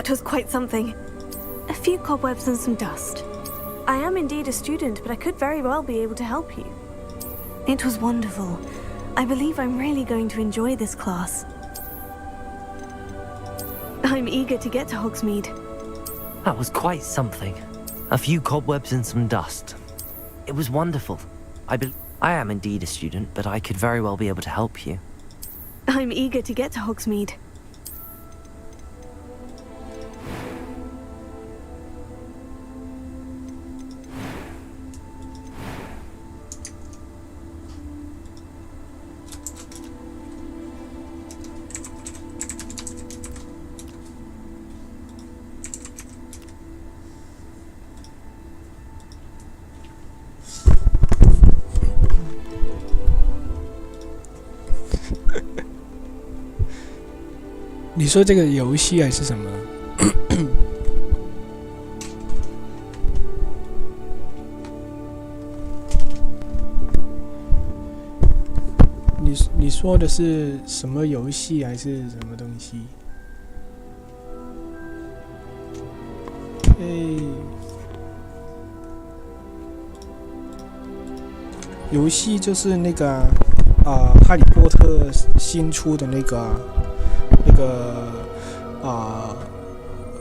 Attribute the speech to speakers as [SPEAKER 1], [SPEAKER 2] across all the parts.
[SPEAKER 1] That was quite something. A few cobwebs and some dust. I am indeed a student, but I could very well be able to help you. It was wonderful. I believe I'm really going to enjoy this class. I'm eager to get to Hogsmeade.
[SPEAKER 2] That was quite something. A few cobwebs and some dust. It was wonderful. I am indeed a student, but I could very well be able to help you.
[SPEAKER 1] I'm eager to get to Hogsmeade.
[SPEAKER 3] 你说这个游戏还是什么？你说的是什么游戏还是什么东西？游戏就是那个哈利波特新出的那个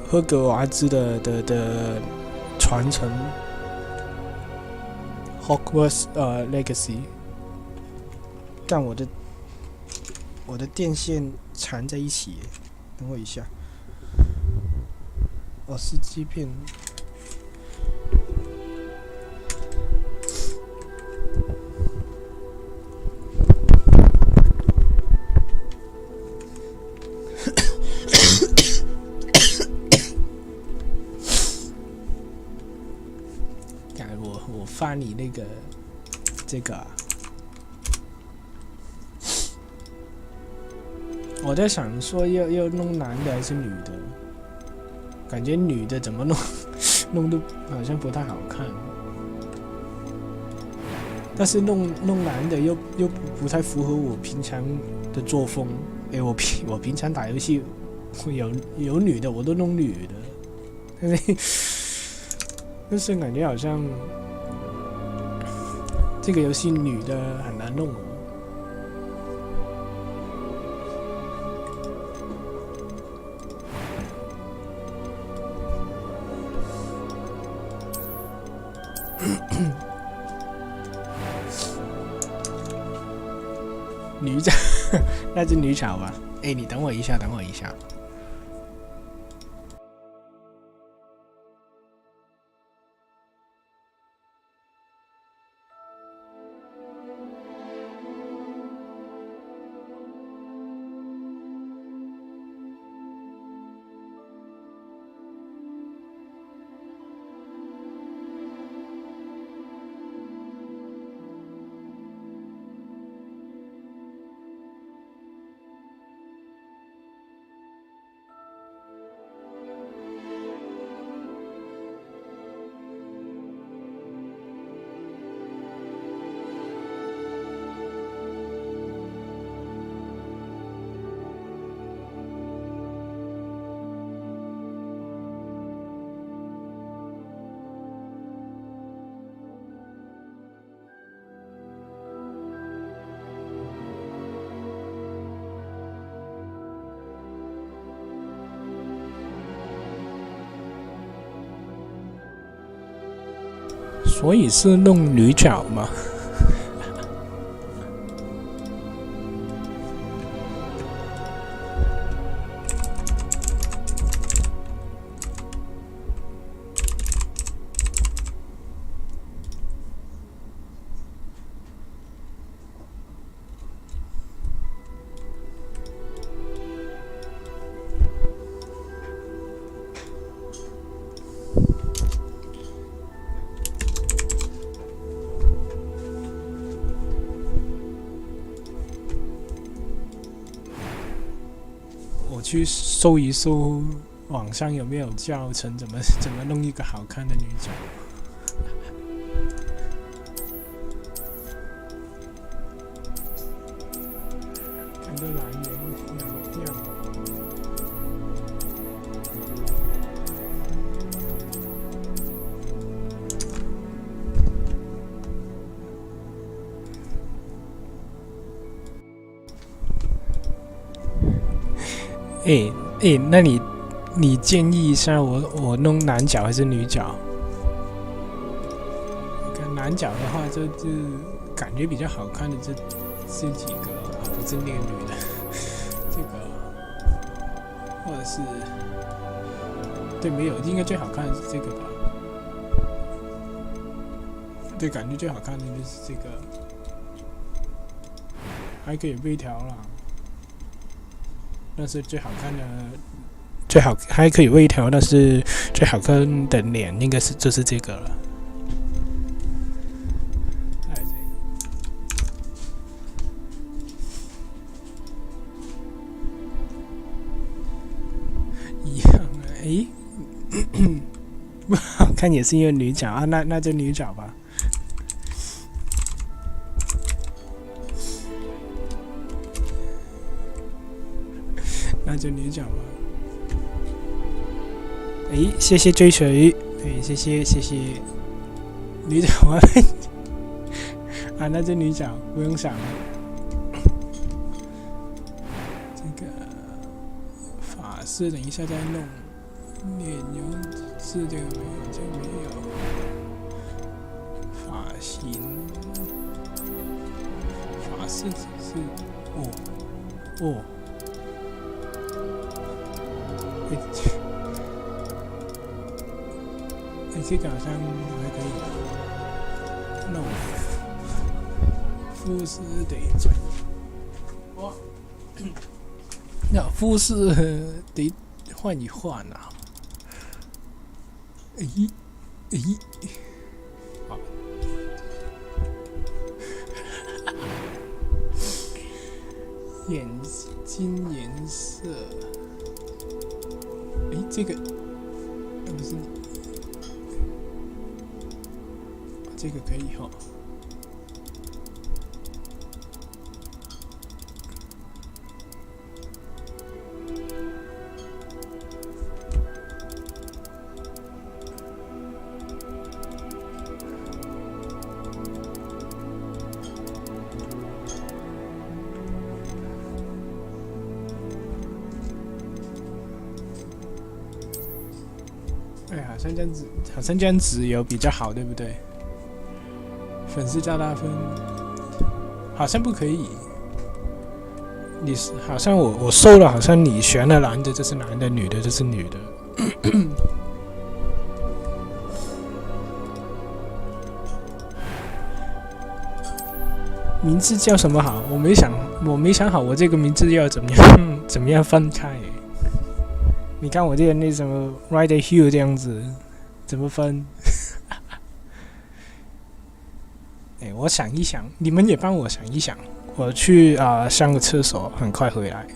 [SPEAKER 3] 赫格瓦兹的传承 Hogwarts Legacy。但我的电线缠在一起，等我一下。司机片。我发你那个这个。我在想说要弄男的还是女的，感觉女的怎么弄都好像不太好看，但是弄男的又不太符合我平常的作风。我平常打游戏有女的我都弄女的，但是感觉好像这个游戏女的很难弄。女角，那是女角吧？你等我一下。所以是弄女角吗？去搜一搜网上有没有教程，怎么弄一个好看的女角。看到男人要掉。那你建议一下我弄男角还是女角？男角的话就感觉比较好看的这几个啊，不是那个女的，这个或者是对，没有，应该最好看的是这个吧？对，感觉最好看的就是这个，还可以微调啦。但是最好看的还可以微调，但是最好看的脸应该是就是这个了。一样不好看也是因为女角啊，那就女角吧。那就女角吧。谢谢追随，谢谢。女角啊，那就女角，不用想了。这个发饰等一下再弄，脸油是这个没有，这个没有。发型，发饰是哦。这个好像还可以弄肤色得转，那肤色得换一换啊。好，眼睛颜色，这个不是。这个可以哈。好像这样子有比较好，对不对？粉丝加大分，好像不可以。你好像我搜了，好像你选了男的就是男的，女的就是女的。名字叫什么好？我没想好，我这个名字要怎么样分开。你看我这个那什么 RiderHeal 这样子，怎么分？我想一想，你们也帮我想一想，我去上个厕所，很快回来。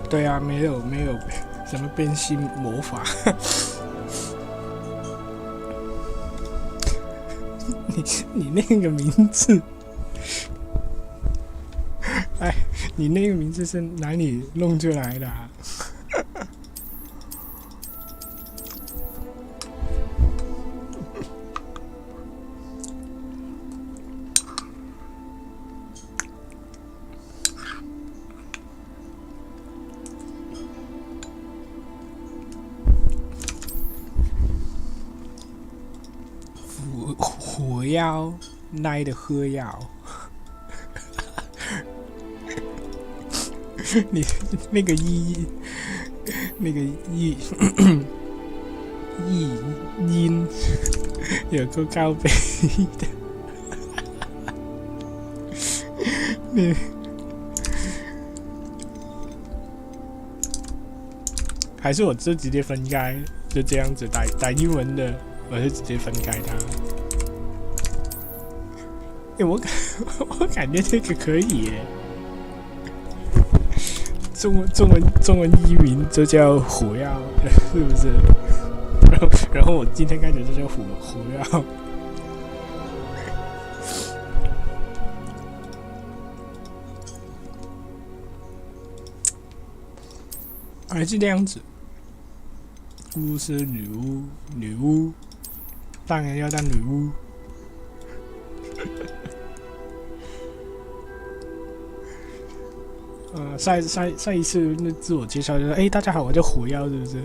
[SPEAKER 3] 对啊，没有什么变性魔法。你那个名字，哎，你那个名字是哪里弄出来的啊？火药耐的喝药，你那个音有个高杯的，你还是我就直接分开，就这样子打英文的，我就直接分开它。我感觉这个可以耶，中文译名就叫火药，是不是？然后我今天开始就叫火药。还是这样子，巫师女巫，当然要当女巫。上一次那自我介绍就说，大家好，我叫火药，是不是？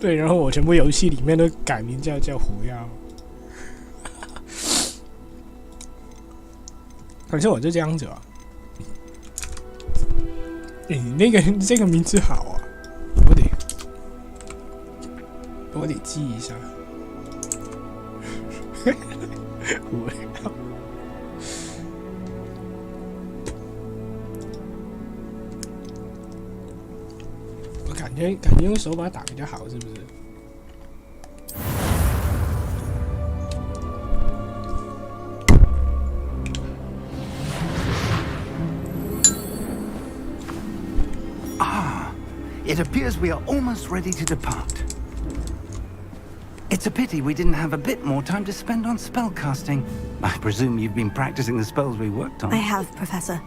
[SPEAKER 3] 对，然后我全部游戏里面都改名叫火药。反正我就这样子啊。你这个名字好啊，我得记一下。火药。感觉用手把打比较好，是不是？It
[SPEAKER 4] appears we are almost ready to depart. It's a pity we didn't have a bit more time to spend on spellcasting. I presume you've been practicing the spells we worked on.
[SPEAKER 1] I have, Professor.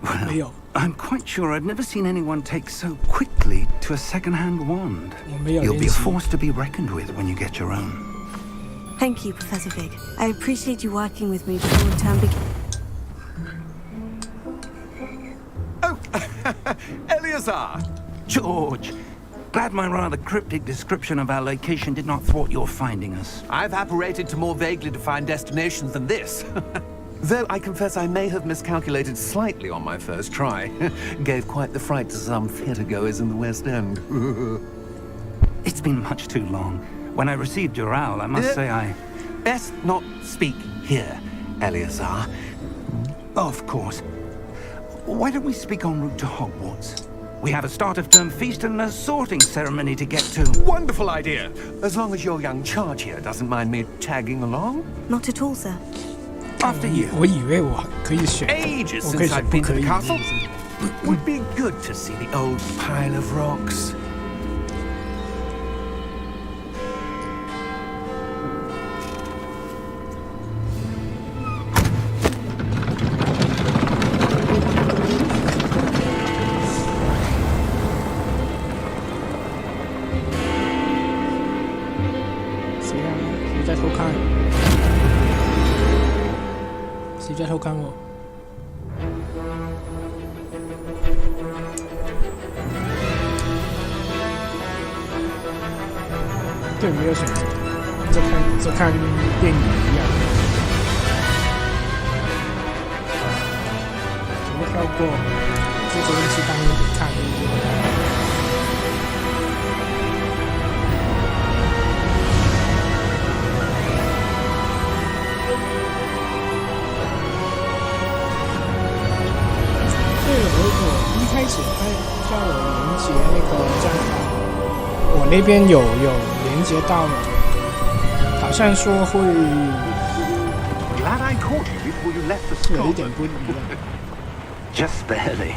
[SPEAKER 4] Well, I'm quite sure I've never seen anyone take so quickly to a second-hand wand. You'll be a force to be reckoned with when you get your own.
[SPEAKER 1] Thank you, Professor Fig. I appreciate you working with me before the term begins.
[SPEAKER 4] Oh, Eleazar! George, glad my rather cryptic description of our location did not thwart your finding us.
[SPEAKER 5] I've apparated to more vaguely defined destinations than this. Though I confess I may have miscalculated slightly on my first try. Gave quite the fright to some theatre-goers in the West End.
[SPEAKER 4] It's been much too long. When I received your owl, I must say I...
[SPEAKER 5] Best not speak here, Eleazar.
[SPEAKER 4] Of course. Why don't we speak en route to Hogwarts? We have a start-of-term feast and a sorting ceremony to get to.
[SPEAKER 5] Wonderful idea! As long as your young charge here doesn't mind me tagging along.
[SPEAKER 1] Not at all, sir.
[SPEAKER 4] After you.
[SPEAKER 3] 我以为我可以选，
[SPEAKER 5] Ages
[SPEAKER 3] 我可以
[SPEAKER 5] since
[SPEAKER 3] 选
[SPEAKER 5] I've
[SPEAKER 3] 不
[SPEAKER 5] been
[SPEAKER 3] 可
[SPEAKER 5] to
[SPEAKER 3] 以
[SPEAKER 5] the
[SPEAKER 3] 的
[SPEAKER 5] castle.
[SPEAKER 3] 意思。
[SPEAKER 5] Would be good to see the old pile of rocks.
[SPEAKER 3] 谁在偷看我？对，没有选择，就看电影一样，怎么跳过？这个东西当然得看，对不对？我一开始他叫我连接那个账号，我那边有连接到了，好像说会
[SPEAKER 5] Glad I caught you before you left the
[SPEAKER 3] 有一
[SPEAKER 5] school.
[SPEAKER 3] 点不一样。
[SPEAKER 4] Just barely.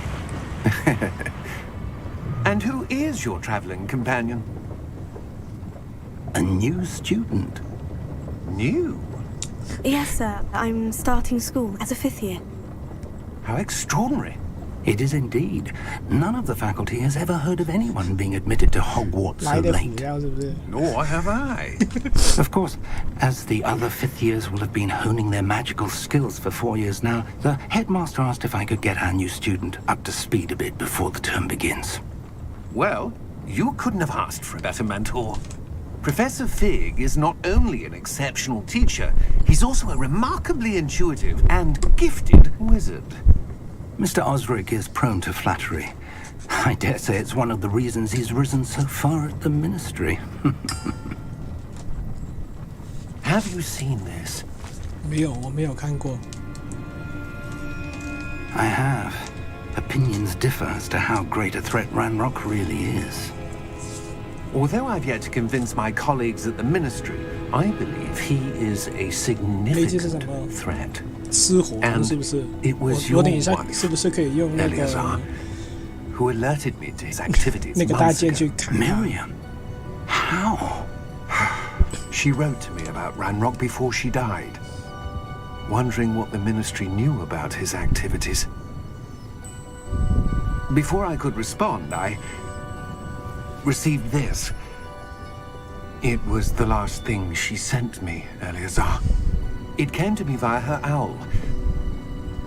[SPEAKER 5] And who is your traveling companion?
[SPEAKER 4] A new student.
[SPEAKER 5] New?
[SPEAKER 1] Yes, sir. I'm starting school as a 5th year.
[SPEAKER 5] How extraordinary.
[SPEAKER 4] It is indeed. None of the faculty has ever heard of anyone being admitted to Hogwarts so
[SPEAKER 3] 来的辅
[SPEAKER 4] late.
[SPEAKER 3] 料是不是？
[SPEAKER 5] Nor have I.
[SPEAKER 4] Of course, as the other 5th years will have been honing their magical skills for 4 years now, the headmaster asked if I could get our new student up to speed a bit before the term begins.
[SPEAKER 5] Well, you couldn't have asked for a better mentor. Professor Fig is not only an exceptional teacher, he's also a remarkably intuitive and gifted wizard.
[SPEAKER 4] Mr. Osric is prone to flattery. I dare say it's one of the reasons he's risen so far at the ministry.
[SPEAKER 5] Have you seen this?
[SPEAKER 3] 没有，我没有看过。
[SPEAKER 4] I have. Opinions differ as to how great a threat Ranrock really is.
[SPEAKER 5] Although I've yet to convince my colleagues at the ministry, I believe he is a significant threat.
[SPEAKER 3] 失火
[SPEAKER 5] And
[SPEAKER 3] 是不是？
[SPEAKER 5] it was
[SPEAKER 3] 我等一下
[SPEAKER 5] your wife,
[SPEAKER 3] 是不是可以用那个
[SPEAKER 5] Eleazar, who alerted me to his activities
[SPEAKER 3] 那个大
[SPEAKER 5] months
[SPEAKER 3] 剑去
[SPEAKER 5] ago.
[SPEAKER 3] 砍他？
[SPEAKER 4] Miriam? How?
[SPEAKER 5] She wrote to me about Ranrock before she died, wondering what the ministry knew about his activities. Before I could respond, I received this. It was the last thing she sent me, Eleazar. It came to me via her owl,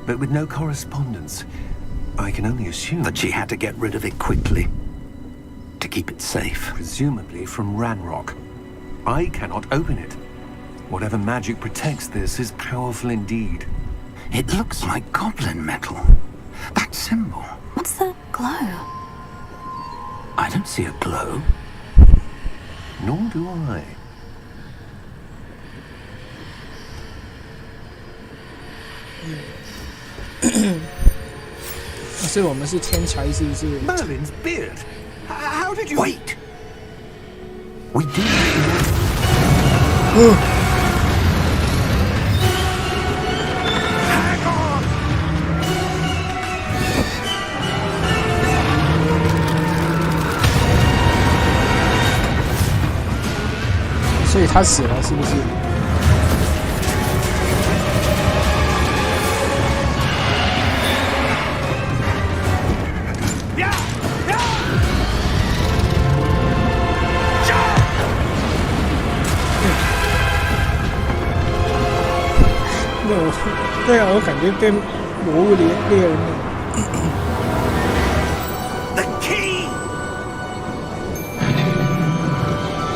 [SPEAKER 5] but with no correspondence. I can only assume
[SPEAKER 4] That she had to get rid of it quickly. To keep it safe.
[SPEAKER 5] presumably from Ranrock. I cannot open it. Whatever magic protects this is powerful indeed.
[SPEAKER 4] It looks like goblin metal. That symbol.
[SPEAKER 1] What's that glow?
[SPEAKER 4] I don't see a glow.
[SPEAKER 5] Nor do I.
[SPEAKER 3] 所以我们是天才，是不是？
[SPEAKER 5] Merlin's beard. How did you...
[SPEAKER 4] Wait! We did.
[SPEAKER 5] Hang on!
[SPEAKER 3] 所以他死了，是不是？ 对啊，我感觉被魔物猎人了。
[SPEAKER 4] The key!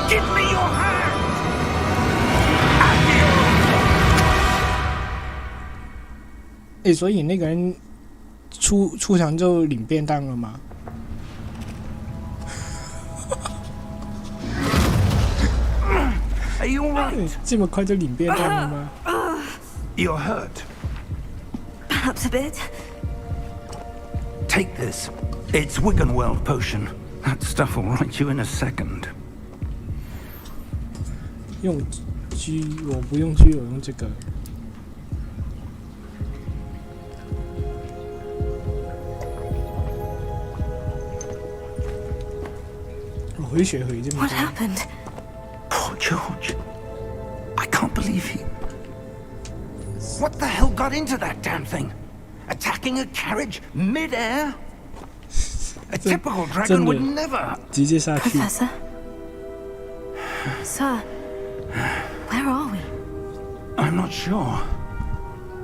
[SPEAKER 4] Give me your hand!
[SPEAKER 3] 哎，所以那个人出场就领便当了吗？
[SPEAKER 4] Are you alright?
[SPEAKER 3] 这么快就领便当了吗？
[SPEAKER 4] You're hurt.
[SPEAKER 1] Perhaps a bit.
[SPEAKER 4] Take this. It's Wiggenweld potion. That stuff will right you in a second.
[SPEAKER 3] 用 G， 我不用 G， 我用这个。我回血回这么
[SPEAKER 1] What
[SPEAKER 3] 多。
[SPEAKER 1] happened?
[SPEAKER 4] Poor George. I can't believe he... What the hell got into that damn thing? Attacking a carriage mid-air? A typical dragon would never...
[SPEAKER 3] 直接下去。
[SPEAKER 1] Professor? Sir, where are we?
[SPEAKER 4] I'm not sure.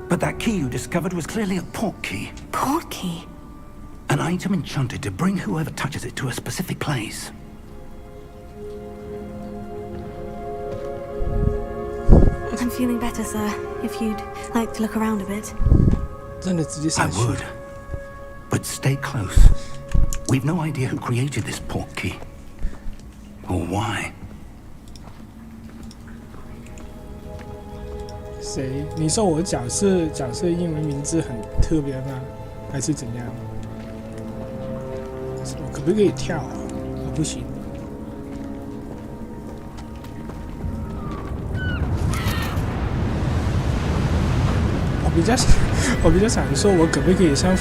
[SPEAKER 4] But that key you discovered was clearly a port key.
[SPEAKER 1] Port key.
[SPEAKER 4] An item enchanted to bring whoever touches it to a specific place.
[SPEAKER 1] I'm feeling better, sir. If you'd like to look around a bit.
[SPEAKER 3] 真的直接
[SPEAKER 4] I
[SPEAKER 3] 下去。
[SPEAKER 4] would. But stay close. We've no idea who created this port key. Or why.
[SPEAKER 3] 谁？你说我角色英文名字很特别吗？还是怎样？我可不可以跳啊？我不行。我比较我比较想说，我可不可以像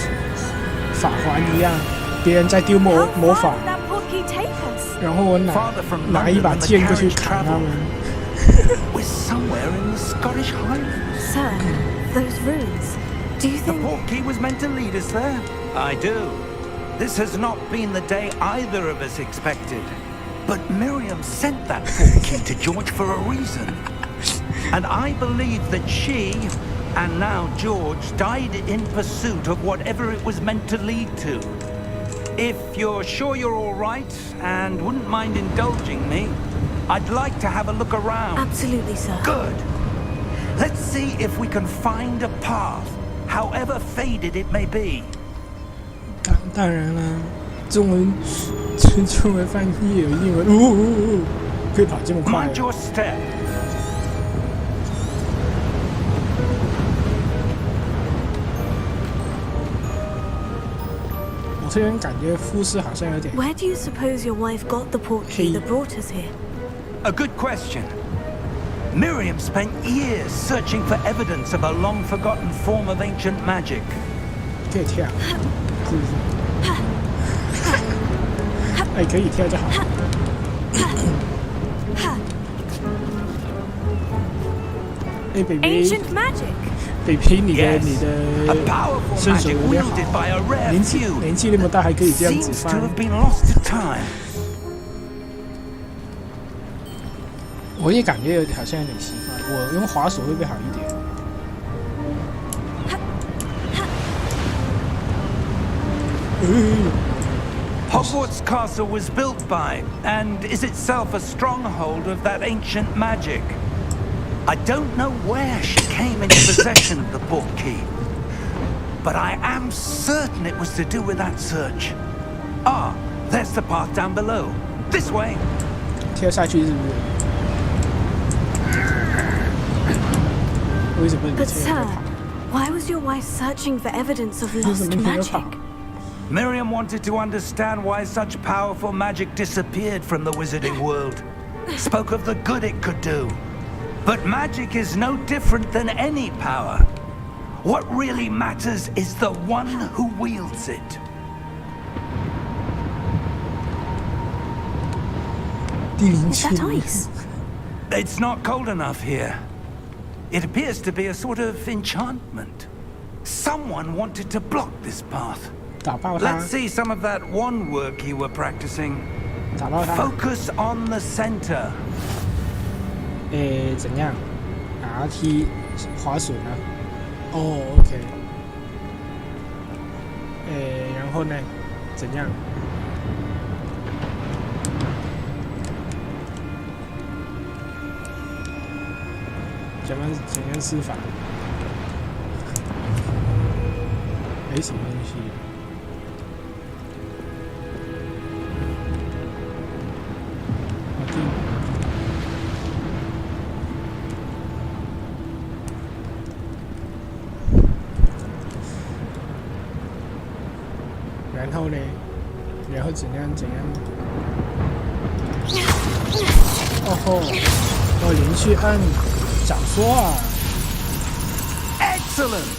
[SPEAKER 3] 法环一样，别人在丢魔
[SPEAKER 1] How far
[SPEAKER 3] 法，
[SPEAKER 1] would that portkey take us?
[SPEAKER 3] 然后我拿一把剑过去砍他们。
[SPEAKER 4] We're somewhere in the Scottish Highlands.
[SPEAKER 1] Sir, those runes. Do you
[SPEAKER 4] The
[SPEAKER 1] think...
[SPEAKER 4] portkey was meant to lead us there. I do. This has not been the day either of us expected. But Miriam sent that portkey to George for a reason. And I believe that she, and now George, died in pursuit of whatever it was meant to lead to. If you're sure you're all right and wouldn't mind indulging me, I'd like to have a look around.
[SPEAKER 1] Absolutely, sir.
[SPEAKER 4] Good. Let's see if we can find a path, however faded it may be.
[SPEAKER 3] 当然了，中文翻译有英文，可以跑这么快。
[SPEAKER 4] Mind your step.
[SPEAKER 3] 我突然感觉肤色好像有点
[SPEAKER 1] Where do you suppose your wife got the portkey that brought us here?
[SPEAKER 4] A good question. Miriam spent years searching for evidence of a long-forgotten form of ancient magic.
[SPEAKER 3] 可以跳，是不是？哎，可以跳就好。哎，baby，
[SPEAKER 1] Ancient magic.
[SPEAKER 3] baby，你的
[SPEAKER 4] Yes,
[SPEAKER 3] 你
[SPEAKER 4] a
[SPEAKER 3] 的
[SPEAKER 4] powerful
[SPEAKER 3] 身手
[SPEAKER 4] magic
[SPEAKER 3] 有点
[SPEAKER 4] wielded
[SPEAKER 3] 好
[SPEAKER 4] by a， rare
[SPEAKER 3] 年纪
[SPEAKER 4] few
[SPEAKER 3] 年纪那么大还可以这样子
[SPEAKER 4] seems to
[SPEAKER 3] 翻。
[SPEAKER 4] have been lost to time.
[SPEAKER 3] 我也感觉好像有点习惯，我用滑手会不会好一点？
[SPEAKER 4] Hogwarts Castle was built by, and is itself a stronghold of that ancient magic. I don't know where she came into possession of the portkey, but I am certain it was to do with that search. Ah, there's the path down below. This way.
[SPEAKER 3] 跳下去是不是？为什么你
[SPEAKER 1] But
[SPEAKER 3] 这样
[SPEAKER 1] sir, why was your wife searching for evidence of lost
[SPEAKER 3] 你要跑？
[SPEAKER 1] magic?
[SPEAKER 4] Miriam wanted to understand why such powerful magic disappeared from the wizarding world. Spoke of the good it could do. But magic is no different than any power. What really matters is the one who wields it.
[SPEAKER 3] 第零
[SPEAKER 1] Is
[SPEAKER 3] 区
[SPEAKER 1] that ice?
[SPEAKER 4] It's not cold enough here. It appears to be a sort of enchantment. Someone wanted to block this path.
[SPEAKER 3] 打爆他
[SPEAKER 4] Let's，see some of that wand work you were practicing.
[SPEAKER 3] 打爆他。
[SPEAKER 4] Focus on the center.
[SPEAKER 3] 诶，怎样？RT 滑水呢？哦，OK。诶，然后呢？怎样？怎样施法？诶，什么东西？我听。然后呢？然后怎样？哦吼！哦，连续按，早说啊！
[SPEAKER 4] Excellent.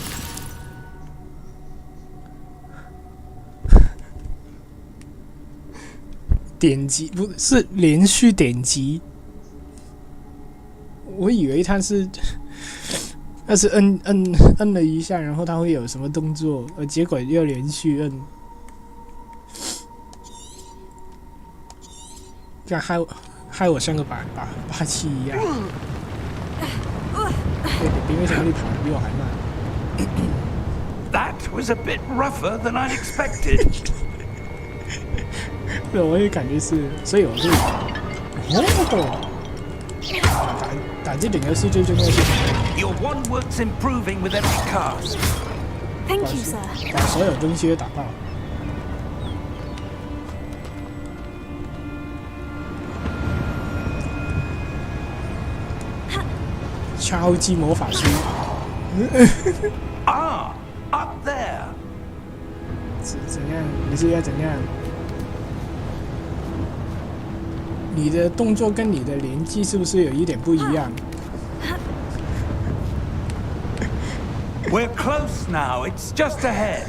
[SPEAKER 3] 点击不是连续点击，我以为它是摁了一下，然后它会有什么动作，结果要连续摁，这样害我像个霸气一样。对，为什么你跑得比我还慢？
[SPEAKER 4] That was a bit rougher than I'd expected.
[SPEAKER 3] 对，我也感觉是，所以我就打这点游戏最重要是什么？
[SPEAKER 4] Your wand work's improving with every cast.
[SPEAKER 1] Thank you, sir.
[SPEAKER 3] 把所有东西都打爆。超级魔法师，
[SPEAKER 4] Ah, up there.
[SPEAKER 3] 怎样？你是要怎样？你的动作跟你的连击是不是有一点不一样？
[SPEAKER 4] We're close now. It's just ahead.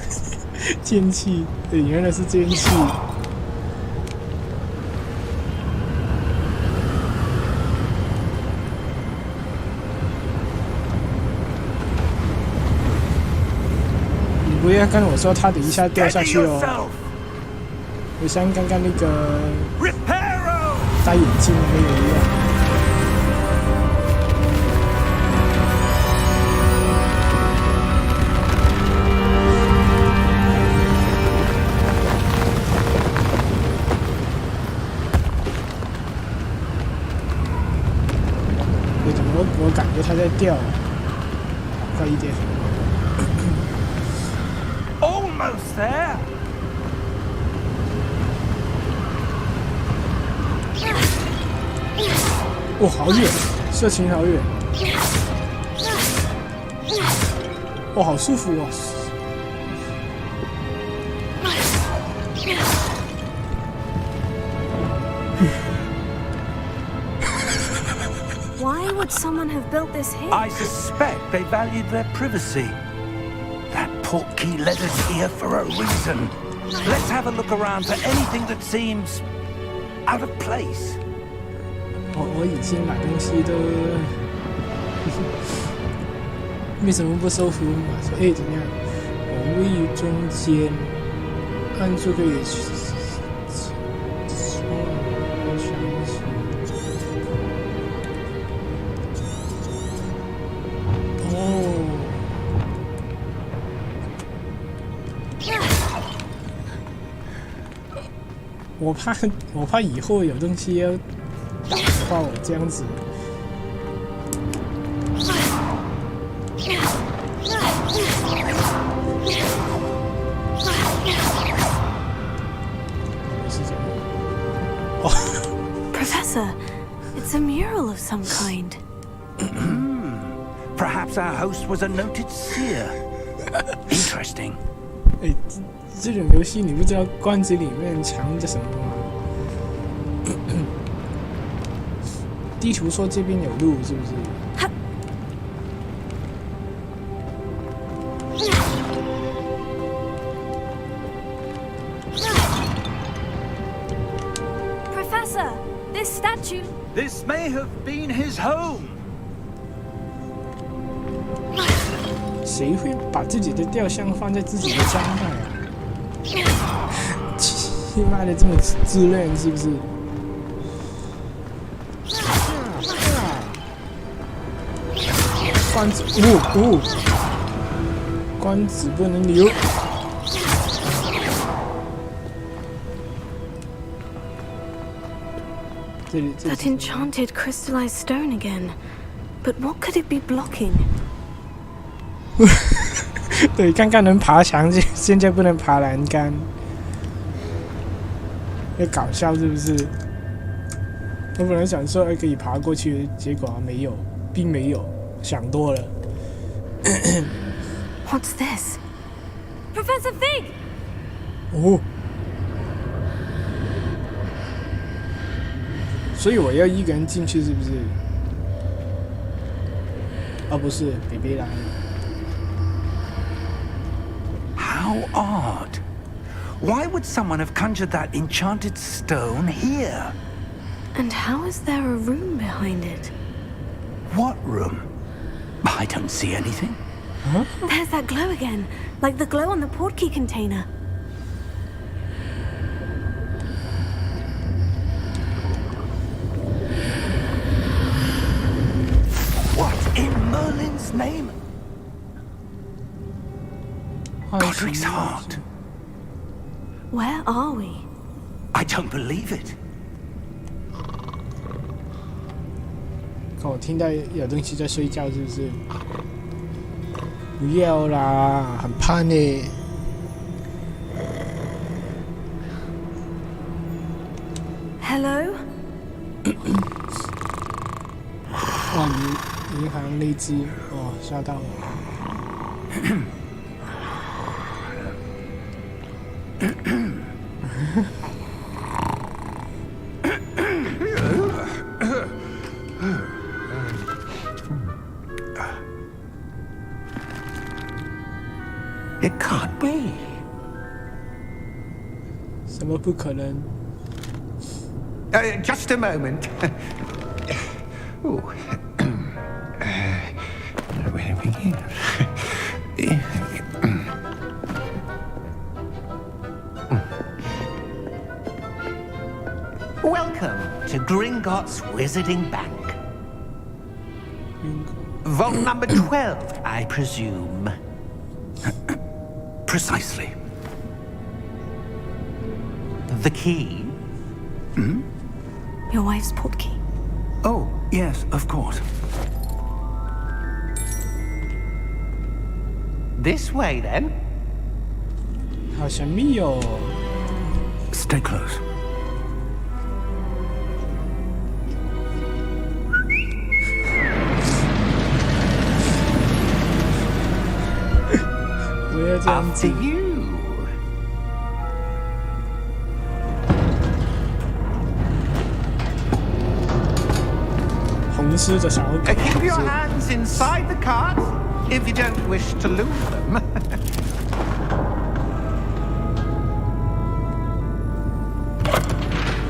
[SPEAKER 3] 剑气，对，原来是剑气。你不要跟我说他等一下掉下去哦，我像刚刚那个戴眼镜的那个一样。我感觉它在掉，快一点。
[SPEAKER 4] Almost there.
[SPEAKER 3] 哦，好远，射程好远。哦，好舒服哦。
[SPEAKER 1] Why would someone have built this here?
[SPEAKER 4] I suspect they valued their privacy. That portkey led us here for a reason. Let's have a look around for anything that seems out of place.
[SPEAKER 3] 我以前买东西都为什么不收服务码？说怎么样？我位于中间，按住可以。我怕以后有东西要打的话，我这样子。
[SPEAKER 1] Professor, it's a mural of some kind.
[SPEAKER 4] Perhaps our host was a noted seer. Interesting.
[SPEAKER 3] 这种游戏你不知道罐子里面藏着什么吗？地图说这边有路，是不是？
[SPEAKER 1] Professor, this statue.
[SPEAKER 4] This may have been his home.
[SPEAKER 3] 谁会把自己的雕像放在自己的家内啊？他妈的这么自恋是不是？关子关子不能留。
[SPEAKER 1] That enchanted crystallized stone again. But what could it be blocking?
[SPEAKER 3] 对，刚刚能爬墙，现在不能爬栏杆，要搞笑是不是？我本来想说可以爬过去，结果没有，并没有，想多了。
[SPEAKER 1] What's this? Professor Fig!
[SPEAKER 3] 哦，所以我要一个人进去是不是？哦，不是，北北来了。
[SPEAKER 4] How odd. Why would someone have conjured that enchanted stone here?
[SPEAKER 1] And how is there a room behind it?
[SPEAKER 4] What room? I don't see anything.
[SPEAKER 3] Huh?
[SPEAKER 1] There's that glow again, like the glow on the portkey container.
[SPEAKER 4] What in Merlin's name? Godric's heart.
[SPEAKER 1] Where are we?
[SPEAKER 4] I don't believe it.
[SPEAKER 3] 我听到有东西在睡觉，是不是？不要啦，很怕呢。
[SPEAKER 1] Hello?
[SPEAKER 3] 哇，银行那只，哦，吓到我。
[SPEAKER 4] It can't be.
[SPEAKER 3] 什么不可能？
[SPEAKER 4] Just a moment. Ooh. Where do we begin? Welcome to Gringotts Wizarding Bank. Vault number 12, I presume. Precisely. The key?
[SPEAKER 1] Your wife's portkey.
[SPEAKER 4] Oh, yes, of course. This way, then.
[SPEAKER 3] 好神秘哦。
[SPEAKER 4] Stay close.
[SPEAKER 3] 不要这样子
[SPEAKER 4] After。you.
[SPEAKER 3] 红狮的小狗。
[SPEAKER 4] Keep your hands inside the cart if you don't wish to lose them.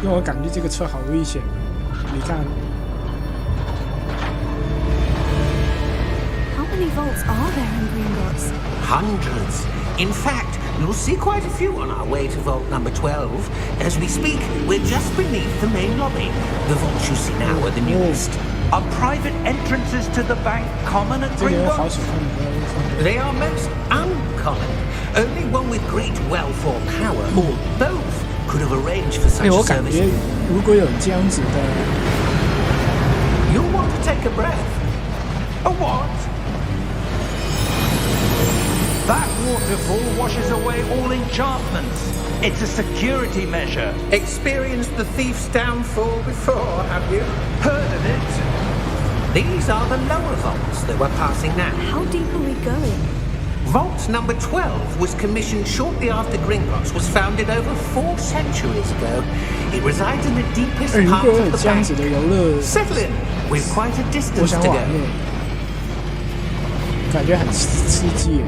[SPEAKER 3] 因为我感觉这个车好危险。你看，
[SPEAKER 1] How many vaults are there in Gringotts?
[SPEAKER 6] Hundreds. In fact, you'll see quite a few on our way to vault number 12. As we speak, we're just beneath the main lobby. The vaults you see now are the newest.
[SPEAKER 4] Are private entrances to the bank common at
[SPEAKER 3] 这个我好
[SPEAKER 4] Gringotts?
[SPEAKER 3] 喜欢的。
[SPEAKER 6] They are most uncommon. Only one with great wealth or power, or both, could have arranged for
[SPEAKER 3] 哎，
[SPEAKER 6] such
[SPEAKER 3] 我
[SPEAKER 6] a
[SPEAKER 3] 感
[SPEAKER 6] service.
[SPEAKER 3] 觉如果有这样子的，
[SPEAKER 6] You'll want to take a breath.
[SPEAKER 4] A what? That waterfall washes away all enchantments. It's a security measure.
[SPEAKER 6] Experienced the thief's downfall before, have you?
[SPEAKER 4] Heard of it?
[SPEAKER 6] These are the lower vaults that we're passing now.
[SPEAKER 1] How deep are we going?
[SPEAKER 6] Vault number 12 was commissioned shortly after Gringotts was founded over 4 centuries ago. It resides in the deepest
[SPEAKER 3] 哎，如
[SPEAKER 6] part
[SPEAKER 3] 果有
[SPEAKER 6] of the
[SPEAKER 3] 这样子
[SPEAKER 6] bank.
[SPEAKER 3] 的游乐，
[SPEAKER 6] Settle in. We've quite a
[SPEAKER 3] 我
[SPEAKER 6] distance
[SPEAKER 3] 想
[SPEAKER 6] to
[SPEAKER 3] 玩
[SPEAKER 6] go.
[SPEAKER 3] 耶，感觉很刺激耶。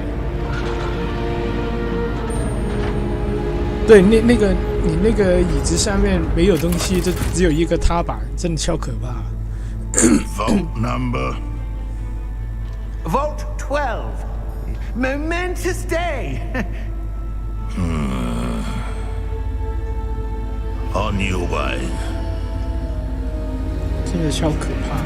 [SPEAKER 3] 对，那个你那个椅子上面没有东西，就只有一个踏板，真的超可怕。
[SPEAKER 7] Vault number.
[SPEAKER 4] Vault 12. Momentous day.
[SPEAKER 7] On your way.
[SPEAKER 3] 真的超可怕。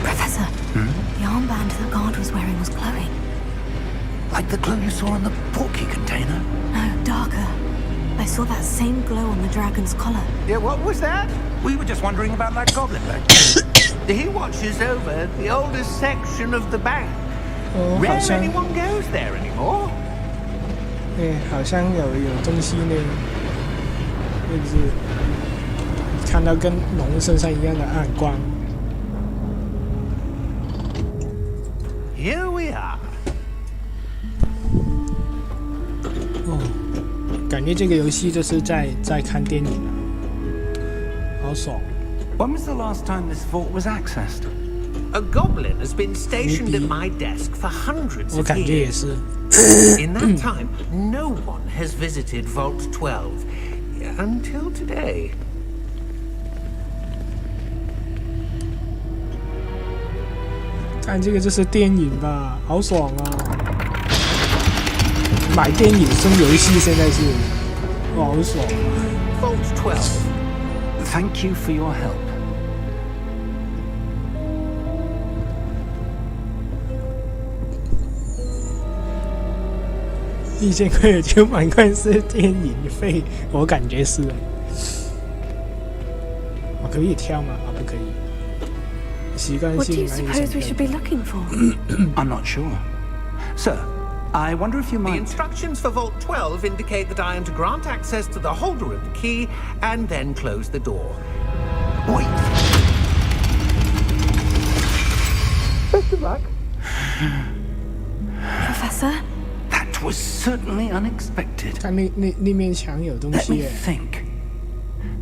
[SPEAKER 1] Professor, the armband the guard was wearing was glowing.
[SPEAKER 4] Like the glow you saw on the portkey container?
[SPEAKER 1] No, darker. I saw that same glow on the dragon's collar.
[SPEAKER 4] Yeah, what was that? We were just wondering about that goblin back there. He watches over the oldest section of the bank.
[SPEAKER 3] 哦，好
[SPEAKER 4] Rare
[SPEAKER 3] 像，
[SPEAKER 4] anyone goes there anymore.
[SPEAKER 3] 哎，好像有东西呢，就是看到跟龙身上一样的暗光。
[SPEAKER 4] Here we are.
[SPEAKER 3] 哦，感觉这个游戏就是在看电影啊，好爽。
[SPEAKER 4] When was the last time this vault was accessed?
[SPEAKER 6] A goblin has been stationed at my desk for hundreds
[SPEAKER 3] 我
[SPEAKER 6] of
[SPEAKER 3] 感觉也
[SPEAKER 6] years.
[SPEAKER 3] 是。
[SPEAKER 6] In that time, no one has visited Vault 12 until today.
[SPEAKER 3] 看这个就是电影吧，好爽啊！买电影送游戏，现在是，哇，好爽啊！
[SPEAKER 6] Vault 12.
[SPEAKER 4] Thank you for your help.
[SPEAKER 3] 1000块900块是电影费，我感觉是。我可以跳吗？啊，不可以。习惯
[SPEAKER 1] What do
[SPEAKER 3] 性
[SPEAKER 1] you
[SPEAKER 3] 买一
[SPEAKER 1] suppose we
[SPEAKER 3] 下
[SPEAKER 1] should be looking for?
[SPEAKER 4] I'm not sure. Sir, I wonder if you
[SPEAKER 6] The
[SPEAKER 4] might...
[SPEAKER 6] instructions for Vault 12 indicate that I am to grant access to the holder of the key and then close the door.
[SPEAKER 4] Wait.
[SPEAKER 6] Best of luck.
[SPEAKER 1] Professor?
[SPEAKER 4] That was certainly unexpected.
[SPEAKER 3] 看那面墙有东
[SPEAKER 4] Let
[SPEAKER 3] 西
[SPEAKER 4] me
[SPEAKER 3] 耶。
[SPEAKER 4] think.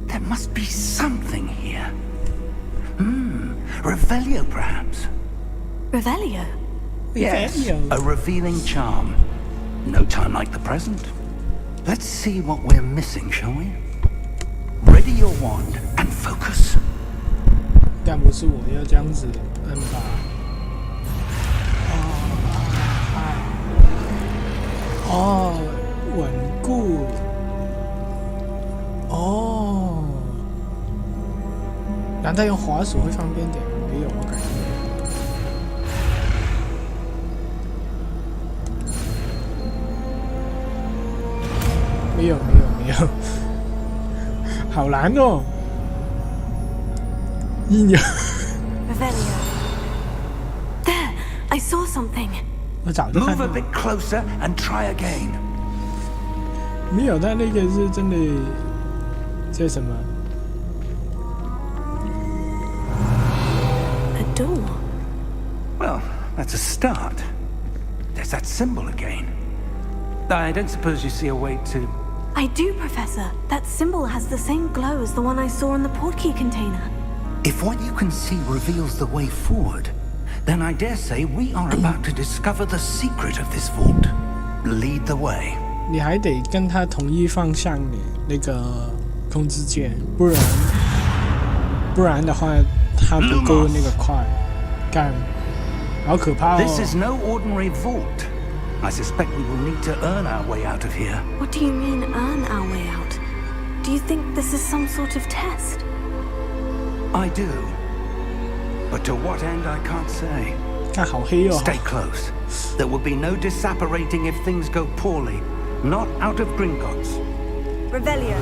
[SPEAKER 4] There must be something here. Revelio, perhaps.
[SPEAKER 1] Revelio?
[SPEAKER 4] Yes,
[SPEAKER 3] Revelio.
[SPEAKER 4] a revealing charm. No time like the present. Let's see what we're missing, shall we? Ready your wand and focus.
[SPEAKER 3] 但不是我要这样子摁吧？哦，稳固。哦，难道用滑鼠会方便点？没有，我感觉。没有，好难哦。阴阳，
[SPEAKER 1] Revelio. There! I saw something.
[SPEAKER 3] 我早就看
[SPEAKER 4] Move
[SPEAKER 3] 到
[SPEAKER 4] a
[SPEAKER 3] 了。
[SPEAKER 4] bit closer and try again.
[SPEAKER 3] 没有，他那个是真的叫什么？
[SPEAKER 1] A door.
[SPEAKER 4] Well, that's a start. There's that symbol again. I don't suppose you see a way to...
[SPEAKER 1] I do, Professor. That symbol has the same glow as the one I saw in the portkey container.
[SPEAKER 4] If what you can see reveals the way forward, then I dare say we are about to discover the secret of this vault. Lead the way.
[SPEAKER 3] 你还得跟他同一方向的那个控制键，不然的话，他不够那个快。干，好可怕哦！
[SPEAKER 4] This is no ordinary vault. I suspect we will need to earn our way out of here.
[SPEAKER 1] What do you mean, earn our way out? Do you think this is some sort of test?
[SPEAKER 4] I do. But to what end, I can't say.
[SPEAKER 3] 看好黑哦！
[SPEAKER 4] Stay close. There will be no disapparating if things go poorly. Not out of Gringotts.
[SPEAKER 1] Revelio.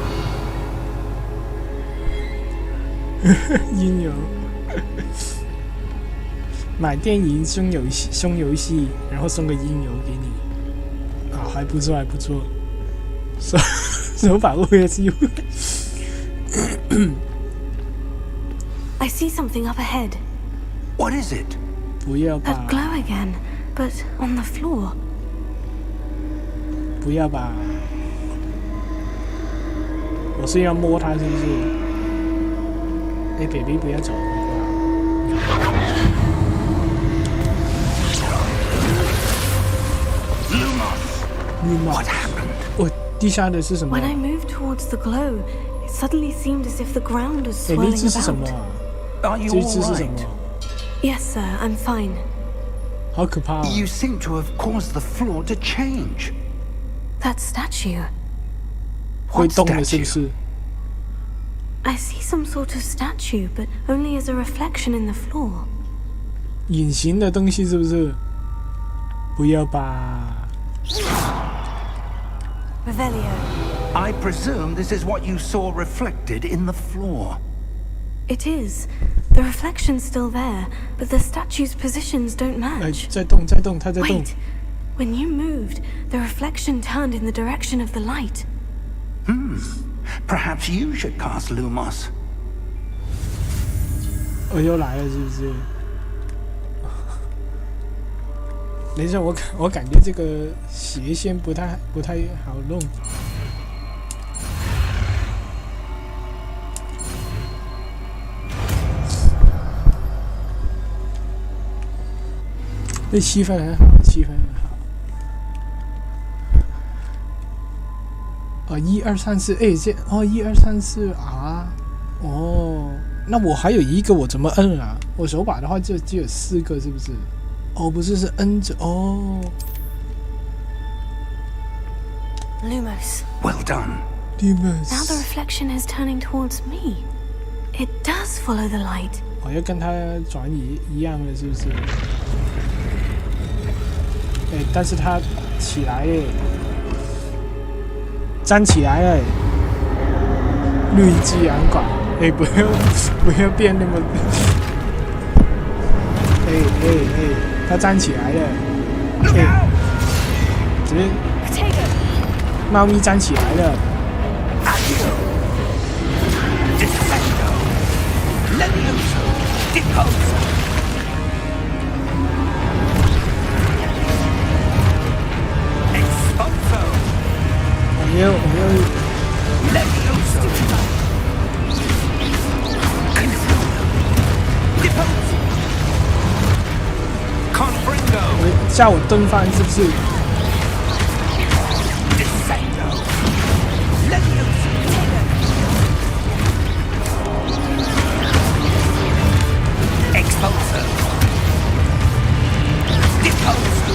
[SPEAKER 3] 音游，买电影送游戏，然后送个音游给你，啊，还不错，手把握也是有。
[SPEAKER 1] I see something up ahead.
[SPEAKER 4] What is it?
[SPEAKER 3] 不要吧
[SPEAKER 1] That， glow again, but on the floor.
[SPEAKER 3] 不要吧，我是要摸它是不是？哎，baby 不要走，好不好？
[SPEAKER 4] What happened?
[SPEAKER 3] 哦，地下的是什么？
[SPEAKER 1] When I moved towards the glow, it suddenly seemed as if the ground was
[SPEAKER 3] 哎，那
[SPEAKER 1] swirling
[SPEAKER 3] 只是什么
[SPEAKER 1] about.
[SPEAKER 3] 啊？
[SPEAKER 4] Are you
[SPEAKER 3] 这
[SPEAKER 4] all
[SPEAKER 3] 只是什么
[SPEAKER 4] right?？
[SPEAKER 1] Yes, sir, I'm fine.
[SPEAKER 3] 好可怕哦！
[SPEAKER 4] You seem to have caused the floor to change.
[SPEAKER 1] That statue.
[SPEAKER 3] 会
[SPEAKER 4] What
[SPEAKER 3] 动的是
[SPEAKER 4] statue?
[SPEAKER 3] 不是？
[SPEAKER 1] I see some sort of statue, but only as a reflection in the floor.
[SPEAKER 3] 隐形的东西是不是？不要吧！
[SPEAKER 1] Revelio.
[SPEAKER 4] I presume this is what you saw reflected in the floor.
[SPEAKER 1] It is. The reflection's still there, but the statue's positions don't
[SPEAKER 3] 哎，
[SPEAKER 1] match.
[SPEAKER 3] 在动，它在动
[SPEAKER 1] Wait. When you moved, the reflection turned in the direction of the light.
[SPEAKER 4] Perhaps you should cast Lumos.
[SPEAKER 3] 我又来了，是不是？等一下，我感觉这个斜线不太好弄。这气氛很好，气氛很好。哦，1、2、3、4，哎，这哦，1、2、3、4啊，哦，那我还有一个，我怎么摁啊？我手把的话就只有4个，是不是？哦，不是，是摁着哦。
[SPEAKER 1] Lumos.
[SPEAKER 4] Well done.
[SPEAKER 1] Now the reflection is turning towards me. It does follow the light.
[SPEAKER 3] 我要跟他转移一样的，是不是？哎，但是他起来耶，站起来了，绿之阳管，哎，不要变那么，他站起来了，哎，直接，猫咪站起来了。
[SPEAKER 4] Defendo. Levioso. Decoso.
[SPEAKER 3] 叫我蹲翻是不是？
[SPEAKER 6] Descendo. Leviosa. Expulso. Deposo.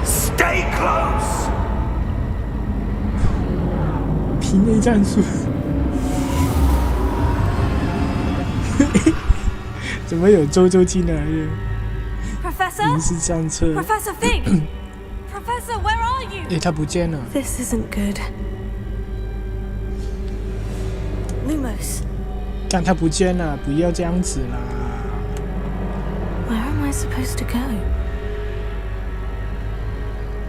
[SPEAKER 6] Stay close.
[SPEAKER 3] 平内战术。怎么有周进来了？
[SPEAKER 1] Professor?
[SPEAKER 3] 银饰战车。
[SPEAKER 1] Professor Fig! Professor, where are you?
[SPEAKER 3] 诶，他不见了。
[SPEAKER 1] This isn't good. Lumos,
[SPEAKER 3] 但他不见了，不要这样子啦。
[SPEAKER 1] where am I supposed to go?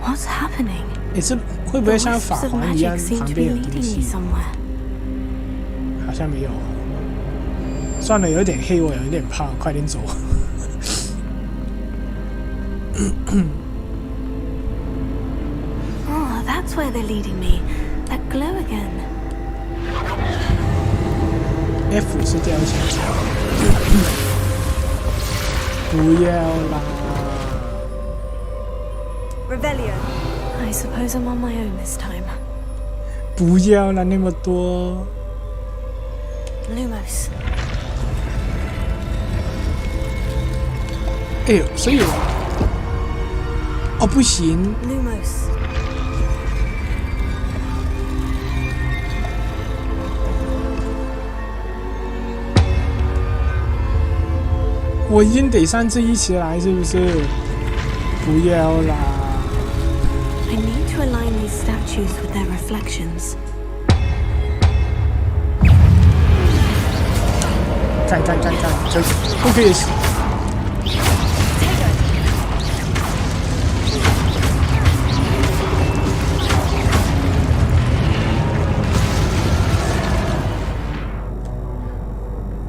[SPEAKER 1] What's happening?
[SPEAKER 3] 诶，这会不会像
[SPEAKER 1] The
[SPEAKER 3] 法
[SPEAKER 1] wisps of
[SPEAKER 3] 环一样
[SPEAKER 1] magic seem
[SPEAKER 3] 旁
[SPEAKER 1] to be
[SPEAKER 3] 边有东
[SPEAKER 1] leading me
[SPEAKER 3] 西？
[SPEAKER 1] somewhere.
[SPEAKER 3] 好像没有。算了，有点黑，我有点怕，快点走。
[SPEAKER 1] Oh, that's where they're leading me. That glow again.
[SPEAKER 3] F 是掉下去。不要啦！
[SPEAKER 1] Revelio. I suppose I'm on my own this time.
[SPEAKER 3] 不要啦，那么多。
[SPEAKER 1] Lumos.
[SPEAKER 3] 哎呦，所以哦不行，
[SPEAKER 1] Lumos.
[SPEAKER 3] 我一定得上这一起来，是不是？不要啦！
[SPEAKER 1] I need to align these statues with their reflections.
[SPEAKER 3] 干，这不可以。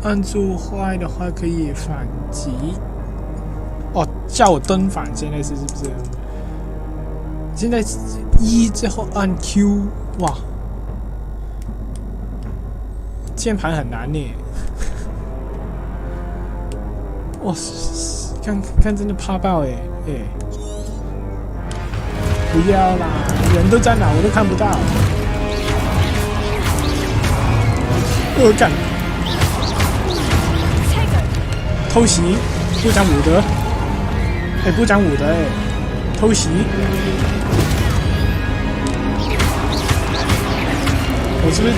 [SPEAKER 3] 按住坏的话可以反击。哦，叫我蹲反，现在是不是？现在1之后按 Q， 哇，键盘很难呢。哇，看真的怕爆哎！不要啦，人都在哪我都看不到。干！偷袭，不讲武德，不讲武德偷袭，我是不是？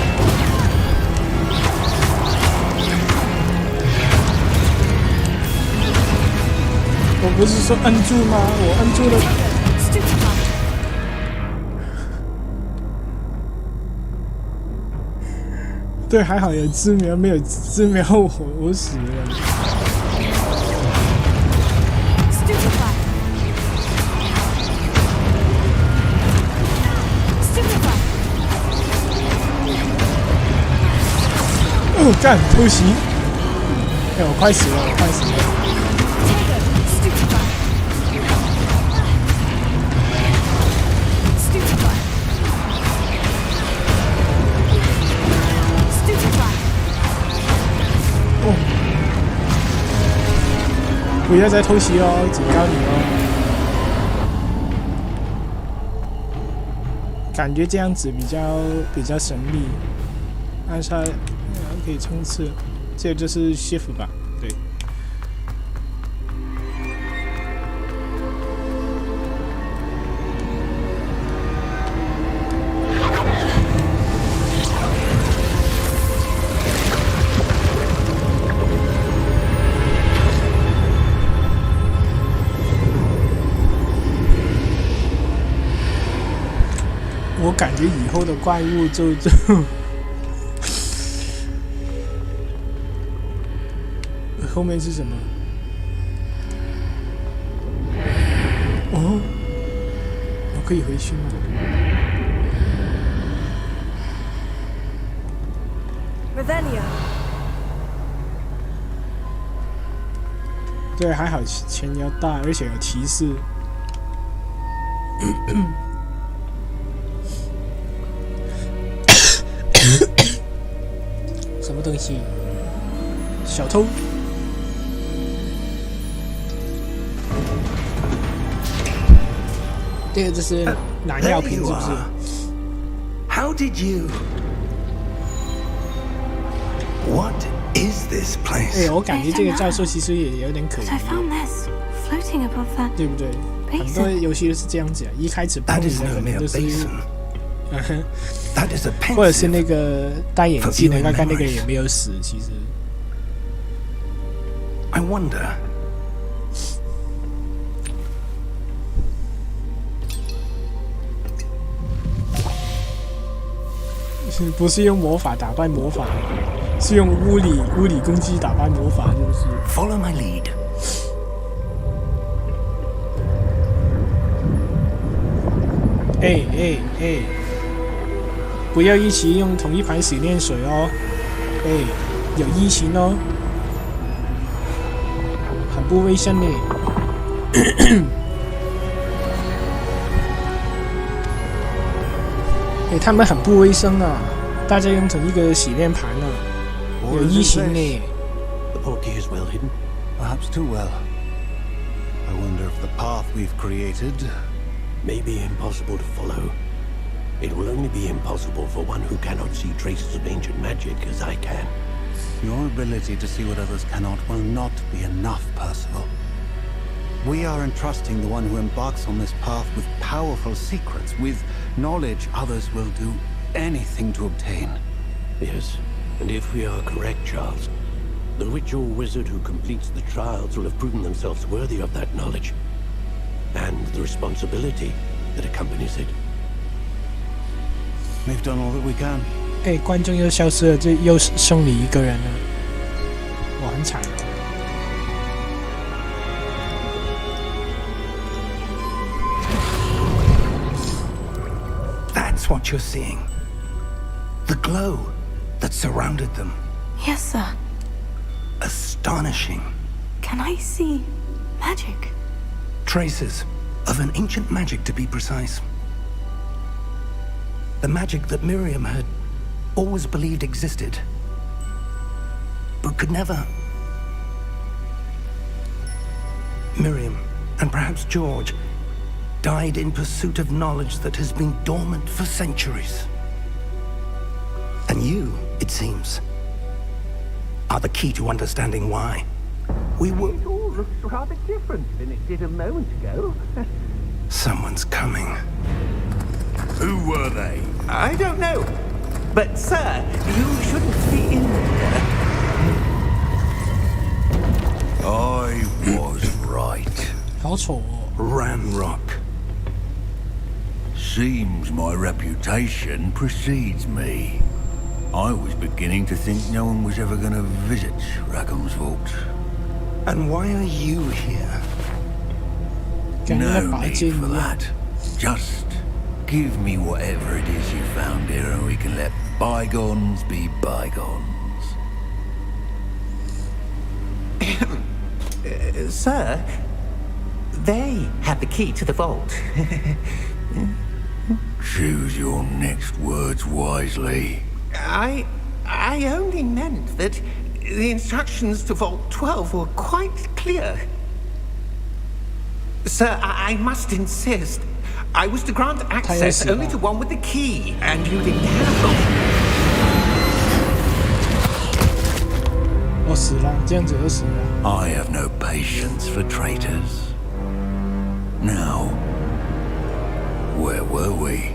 [SPEAKER 3] 我不是说摁住吗？我摁住了。对，还好有支苗，没有支苗我死了。哦，干偷袭！我快死了，我快死了。哦，不要再偷袭哦，警告你哦。感觉这样子比较神秘，按下可以冲刺，这就是 shift 吧？对。我感觉以后的怪物就后面是什么？哦，我可以回去吗？对，还好钱要大，而且有提示。么东西？小偷。这个是蓝药瓶，是不是
[SPEAKER 4] ？How did you? What is this place?
[SPEAKER 3] 我感觉这个教授其实也有点可疑，
[SPEAKER 1] I found this floating above that.
[SPEAKER 3] 对不对？很多游戏都是这样子啊，一开始碰你的可能都是，或者是那个戴眼镜的，刚刚那个人也没有死，其实。
[SPEAKER 4] I wonder.
[SPEAKER 3] 不是用魔法打败魔法，是用物理攻击打败魔法，是不是
[SPEAKER 4] ？Follow my lead.
[SPEAKER 3] 不要一起用同一盘洗脸水哦，有疫情哦，很不卫生呢。他们很不卫生啊！大家用同一个洗脸盘啊，有疫情呢。
[SPEAKER 8] The portkey is well hidden, perhaps too well. I wonder if the path we've created may be impossible to follow. It will only be impossible for one who cannot see traces of ancient magic as I can.
[SPEAKER 9] Your ability to see what others cannot will not be enough, Percival. We are entrusting the one who embarks on this path with powerful secrets, with knowledge others will do anything to obtain.
[SPEAKER 8] Yes, and if we are correct, Charles, the witch or wizard who completes the trials will have proven themselves worthy of that knowledge, and the responsibility that accompanies it.
[SPEAKER 9] We've done all that we can.
[SPEAKER 3] 观众又消失了，这又剩你一个人了，我很惨。
[SPEAKER 4] That's what you're seeing. The glow that surrounded them.
[SPEAKER 1] Yes, sir.
[SPEAKER 4] Astonishing.
[SPEAKER 1] Can I see magic?
[SPEAKER 4] Traces of an ancient magic, to be precise. The magic that Miriam had always believed existed, but could never. Miriam, and perhaps George, died in pursuit of knowledge that has been dormant for centuries. And you, it seems, are the key to understanding why. We were...
[SPEAKER 6] It all looks rather different than it did a moment ago.
[SPEAKER 4] Someone's coming.
[SPEAKER 7] Who were they?
[SPEAKER 6] I don't know. But, sir, you shouldn't be in there.
[SPEAKER 7] I was right.
[SPEAKER 3] 好丑哦。
[SPEAKER 4] Ramrock.
[SPEAKER 7] Seems my reputation precedes me. I was beginning to think no one was ever going to visit Rackham's vault.
[SPEAKER 4] And why are you here?
[SPEAKER 3] 感觉在
[SPEAKER 7] No
[SPEAKER 3] 拔
[SPEAKER 7] need
[SPEAKER 3] 剑
[SPEAKER 7] for
[SPEAKER 3] 一样。
[SPEAKER 7] that. Just give me whatever it is you found here and we can let bygones be bygones.
[SPEAKER 6] Sir, they have the key to the vault.
[SPEAKER 7] Choose your next words wisely.
[SPEAKER 6] I only meant that the instructions to Vault 12 were quite clear. Sir, I must insist. I was to grant access only to one with the key, and you didn't have them.
[SPEAKER 3] 我死了，这样子就死了。
[SPEAKER 7] I have no patience for traitors. Now, where were we?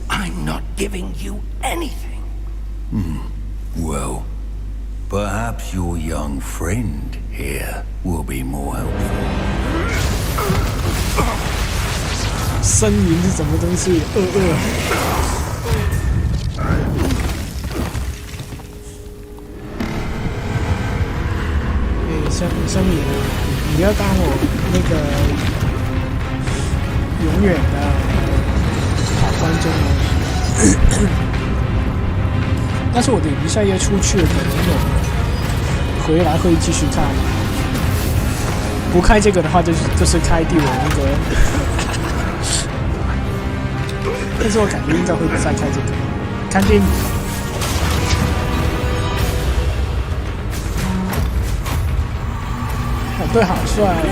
[SPEAKER 4] I'm not giving you anything.
[SPEAKER 7] Well, perhaps your young friend here will be more helpful.
[SPEAKER 3] 呻吟是什么东西？呻吟，你要当我那个永远的好观众吗？但是我等一下要出去了，可能我回来会继续看。不开这个的话，就是开第五那个。但是我感觉应该会不再开这个，看电影。对，好帅啊！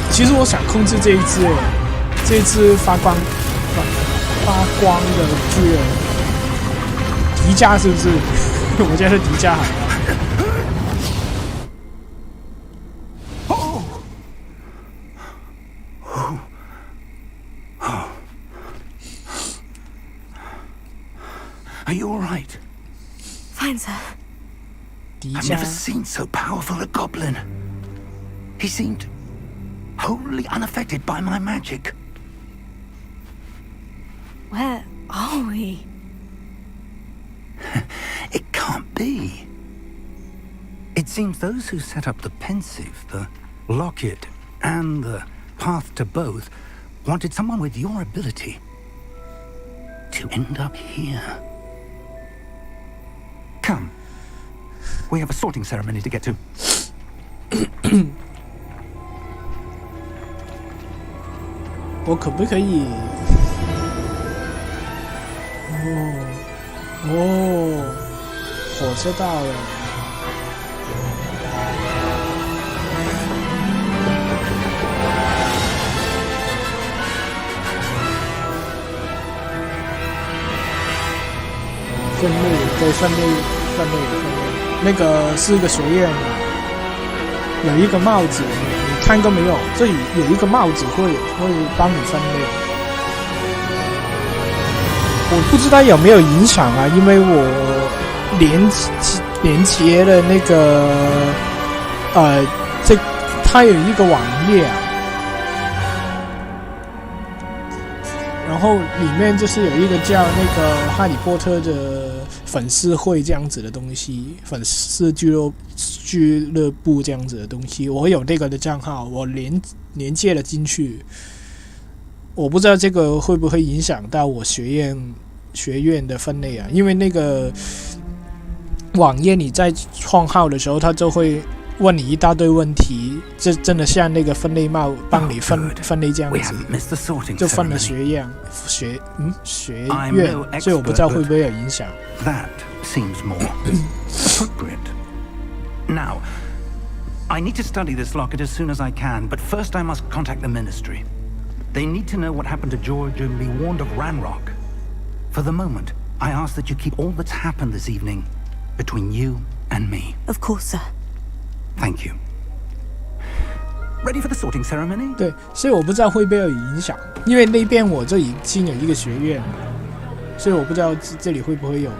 [SPEAKER 3] 其实我想控制这一只发光的巨人，迪迦是不是？我觉得迪迦好了。
[SPEAKER 4] Are you all right?
[SPEAKER 1] Fine, sir.
[SPEAKER 4] I've never seen so powerful a goblin. He seemed wholly unaffected by my magic.
[SPEAKER 1] Where are we?
[SPEAKER 4] It can't be. It seems those who set up the pensive, the locket, and the path to both wanted someone with your ability to end up here. Come. We have a sorting ceremony to get to.
[SPEAKER 3] 我可不可以？火车到了。分类，对，分类。那个是一个学院啊，有一个帽子，你看过没有？这里有一个帽子会帮你分类。我不知道有没有影响啊，因为我连接了那个它有一个网页啊，然后里面就是有一个叫那个哈利波特的粉丝会这样子的东西，粉丝俱乐部这样子的东西，我有这个的账号，我连接了进去。我不知道这个会不会影响到我学院的分类啊？因为那个网页你在创号的时候，它就会问你一大堆问题，这真的像那个分类帽帮你分类这样子，就分了学院，所以我不知道会不会有影响。
[SPEAKER 4] That seems more appropriate. Now, I need to study this locket as soon as I can, but first I must contact the Ministry. They need to know what happened to George and be warned of Ranrock. For the moment, I ask that you keep all that's happened this evening between you and me.
[SPEAKER 1] Of course, sir.
[SPEAKER 4] Thank you. Ready for the sorting ceremony?
[SPEAKER 3] 对，所以我不知道会不会有影响，因为那边我就已经有一个学院，所以我不知道这里会不会有。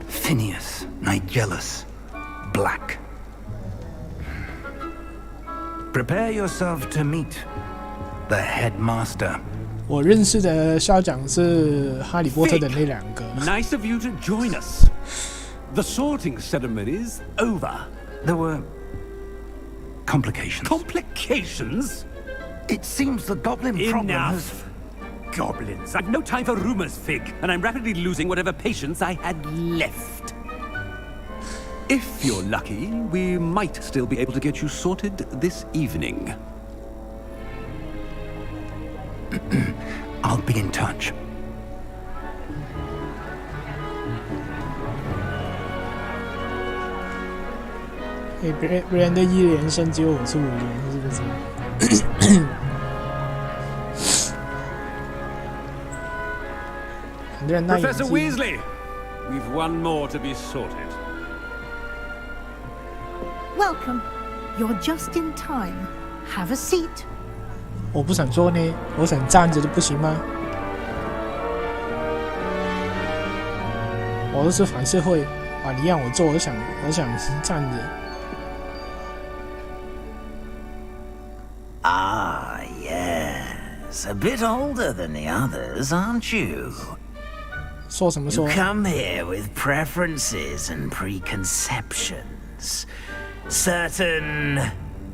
[SPEAKER 4] Phineas, Nigellus, Black. Prepare yourself to meet the headmaster.
[SPEAKER 3] 我认识的校长是哈利波特的那两个。
[SPEAKER 8] Nice of you to join us. The sorting ceremony's over.
[SPEAKER 4] There were complications.
[SPEAKER 8] Complications?
[SPEAKER 4] It seems the goblin problem has...
[SPEAKER 8] Goblins. I've no time for rumors, Fig, and I'm rapidly losing whatever patience I had left. If you're lucky, we might still be able to get you sorted this evening.
[SPEAKER 4] I'll be in touch.
[SPEAKER 3] 别人的1连胜只有我是5连，是不是？Professor
[SPEAKER 8] Weasley, we've one more to be sorted.
[SPEAKER 10] Welcome. You're just in time. Have a seat.
[SPEAKER 3] 我不想坐呢，我想站着就不行吗？我都是反社会啊！你让我坐，我想站着。
[SPEAKER 11] Ah, yes. A bit older than the others, aren't you?
[SPEAKER 3] 说什么说
[SPEAKER 11] You come here with preferences and preconceptions. Certain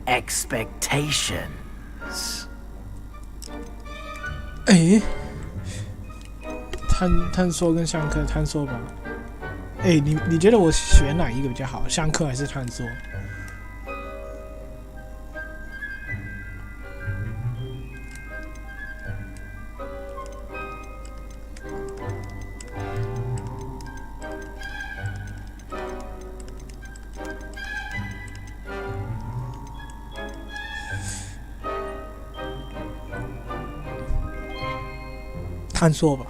[SPEAKER 11] expectations.
[SPEAKER 3] 哎，探索跟上课，探索吧。哎，你觉得我选哪一个比较好？上课还是探索？探索吧。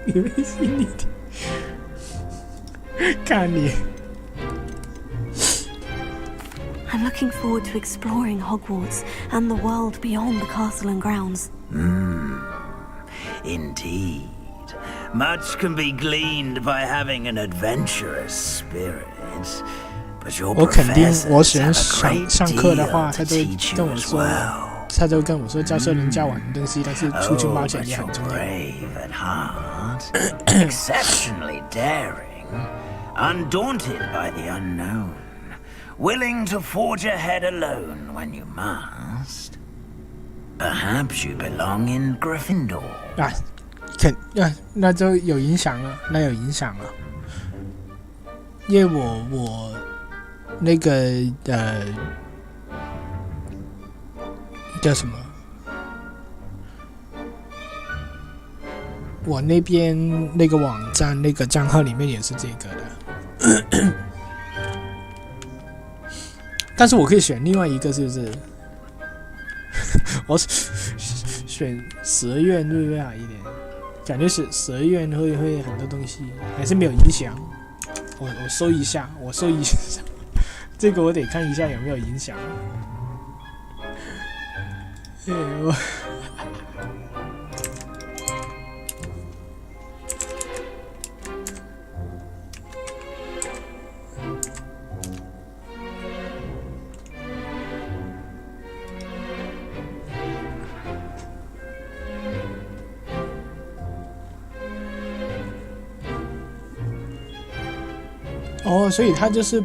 [SPEAKER 3] 你们心里看你。
[SPEAKER 1] I'm looking forward to exploring Hogwarts and the world beyond the castle and grounds.
[SPEAKER 11] Indeed. Much can be gleaned by having an adventurous spirit. But your
[SPEAKER 3] 我肯定，
[SPEAKER 11] professors
[SPEAKER 3] 我选
[SPEAKER 11] have a great
[SPEAKER 3] 上课的
[SPEAKER 11] deal
[SPEAKER 3] 话，
[SPEAKER 11] to
[SPEAKER 3] 他就
[SPEAKER 11] teach
[SPEAKER 3] 跟
[SPEAKER 11] you
[SPEAKER 3] 我
[SPEAKER 11] as
[SPEAKER 3] 说，
[SPEAKER 11] well.
[SPEAKER 3] 他就跟我说，教授能教我很多东西，但是出去冒
[SPEAKER 11] Oh,
[SPEAKER 3] 险
[SPEAKER 11] but
[SPEAKER 3] 也很
[SPEAKER 11] you're
[SPEAKER 3] 重要。
[SPEAKER 11] brave at heart, exceptionally daring, undaunted by the unknown, willing to forge ahead alone when you must. Perhaps you belong in Gryffindor.
[SPEAKER 3] 啊，那就有影响了，那有影响了，因为我那个叫什么？我那边那个网站那个账号里面也是这个的，但是我可以选另外一个，是不是？我选12月会不会好一点？感觉是12月会很多东西，还是没有影响。我搜一下，这个我得看一下有没有影响。我所以他就是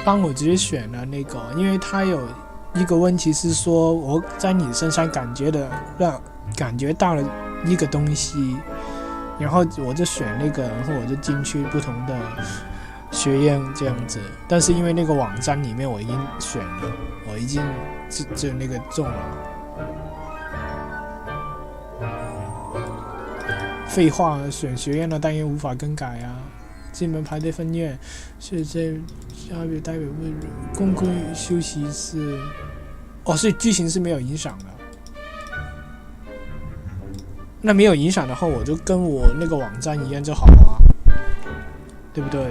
[SPEAKER 3] 帮我直接选了那个，因为他有一个问题是说我在你身上感觉到了一个东西，然后我就选那个，然后我就进去不同的学院这样子。但是因为那个网站里面我已经选了，我已经就那个中了。废话，选学院的当然无法更改啊。进门排队分院是在下边代表位公共休息室。所以剧情是没有影响的。那没有影响的话，我就跟我那个网站一样就好了，对不对？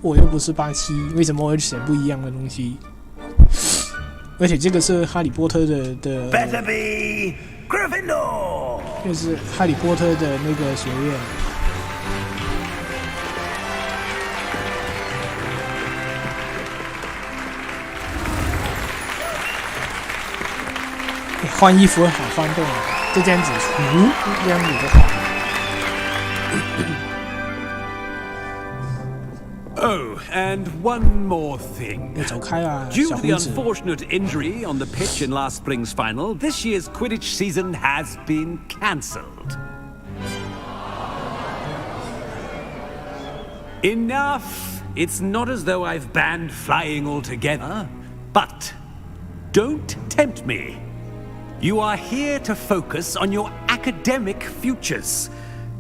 [SPEAKER 3] 我又不是87，为什么我会选不一样的东西？而且这个是哈利波特的
[SPEAKER 11] Better be Gryffindor.
[SPEAKER 3] 就是哈利波特的那个学院。换衣服好方便啊，就这样子，这样子就好。
[SPEAKER 12] Oh, and one more thing.
[SPEAKER 3] 你走开啊，
[SPEAKER 12] Due
[SPEAKER 3] 小
[SPEAKER 12] to the
[SPEAKER 3] 胡子。
[SPEAKER 12] unfortunate injury on the pitch in last spring's final, this year's Quidditch season has been cancelled. Enough! It's not as though I've banned flying altogether, but don't tempt me. You are here to focus on your academic futures.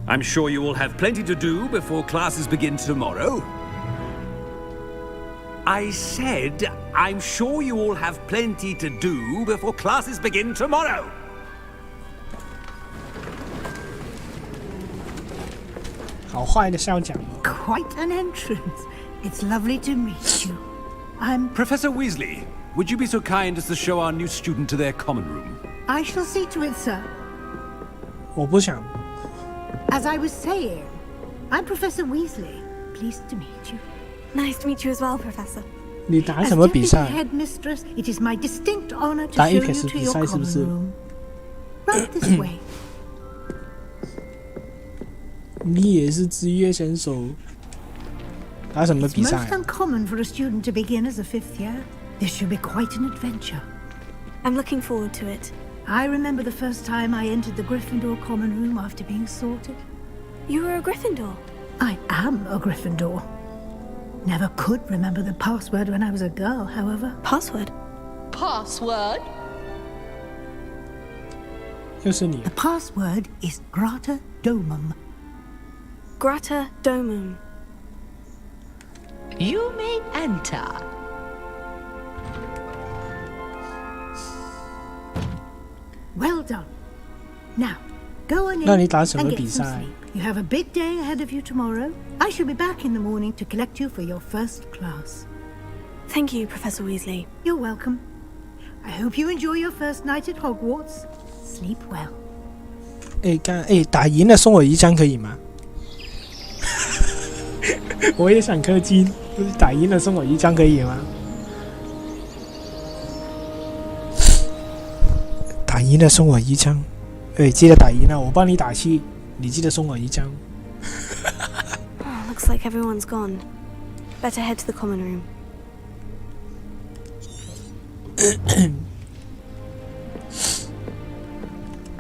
[SPEAKER 12] I'm sure you will have plenty to do before classes begin tomorrow. I said, I'm sure you all have plenty to do before classes begin tomorrow.
[SPEAKER 3] 好坏的校长哦。
[SPEAKER 10] Quite an entrance. It's lovely to meet you. I'm...
[SPEAKER 12] Professor Weasley, would you be so kind as to show our new student to their common room?
[SPEAKER 10] I shall see to it, sir.
[SPEAKER 3] 我不想。
[SPEAKER 10] As I was saying, I'm Professor Weasley. Pleased to meet you.
[SPEAKER 1] Nice to meet you as well, Professor.
[SPEAKER 3] 你打
[SPEAKER 10] As
[SPEAKER 3] 什么
[SPEAKER 10] Deputy
[SPEAKER 3] 比赛？
[SPEAKER 10] Headmistress, it is my distinct honor to
[SPEAKER 3] 打
[SPEAKER 10] show you
[SPEAKER 3] Apex
[SPEAKER 10] to
[SPEAKER 3] 比
[SPEAKER 10] your
[SPEAKER 3] 赛是不
[SPEAKER 10] common
[SPEAKER 3] 是？
[SPEAKER 10] room. Right this way.
[SPEAKER 3] 你也是职业选手。打什么
[SPEAKER 10] It's
[SPEAKER 3] 比
[SPEAKER 10] most
[SPEAKER 3] 赛？
[SPEAKER 10] uncommon for a student to begin as a 5th year. This should be quite an adventure.
[SPEAKER 1] I'm looking forward to it.
[SPEAKER 10] I remember the first time I entered the Gryffindor common room after being sorted.
[SPEAKER 1] You were a Gryffindor.
[SPEAKER 10] I am a Gryffindor. Never could remember the password when I was a girl, however.
[SPEAKER 1] Password?
[SPEAKER 13] Password?
[SPEAKER 3] 又是你
[SPEAKER 10] The password is Grata Domum.
[SPEAKER 1] Grata domum.
[SPEAKER 13] You may enter.
[SPEAKER 10] Well done. Now, go on in
[SPEAKER 3] 那你打什么
[SPEAKER 10] and
[SPEAKER 3] 比
[SPEAKER 10] get some
[SPEAKER 3] 赛？
[SPEAKER 10] sleep. You have a big day ahead of you tomorrow. I shall be back in the morning to collect you for your first class.
[SPEAKER 1] Thank you, Professor Weasley.
[SPEAKER 10] You're welcome. I hope you enjoy your first night at Hogwarts. Sleep well.
[SPEAKER 3] 打赢了送我一张可以吗？我也想氪金，打赢了送我一张可以吗？打赢了送我一张，记得打赢了，我帮你打气，你记得送我一张。
[SPEAKER 1] Looks like everyone's gone. Better head to the common room.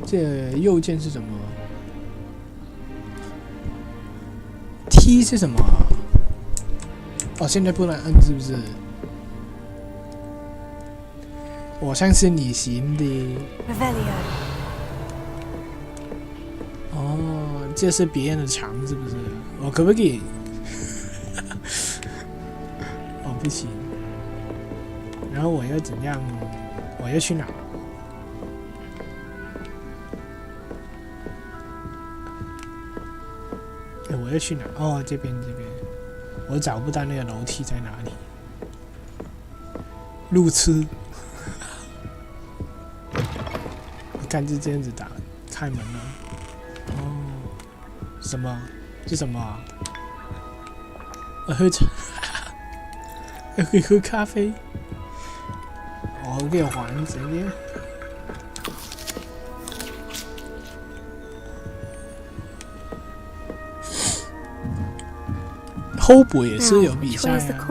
[SPEAKER 3] 这右键是什么 ？T 是什么？哦，现在不能摁是不是？我相信你行的。
[SPEAKER 1] Revelio.
[SPEAKER 3] 哦，这是别人的墙是不是？我可不可以？哦，不行。然后我要怎样？我要去哪？我要去哪？哦，这边，我找不到那个楼梯在哪里。路痴。我看就这样子打，开门了。哦，什么？是什么啊？喝茶，可以喝咖啡。哦，可以还这边。后补也是有比赛啊！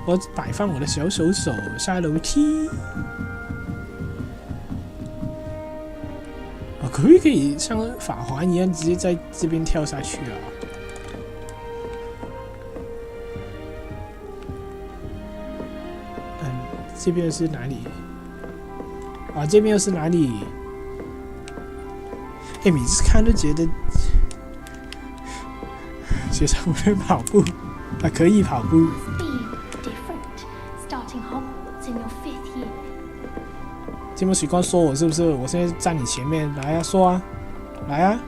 [SPEAKER 3] 我摆放我的小手手下楼梯。我可不可以像法环一样直接在这边跳下去啊？这边是哪里？啊，这边又是哪里？每次看都觉得。学长不能跑步，可以跑步。这么许光说我是不是？我现在站你前面，来啊，说啊，来啊！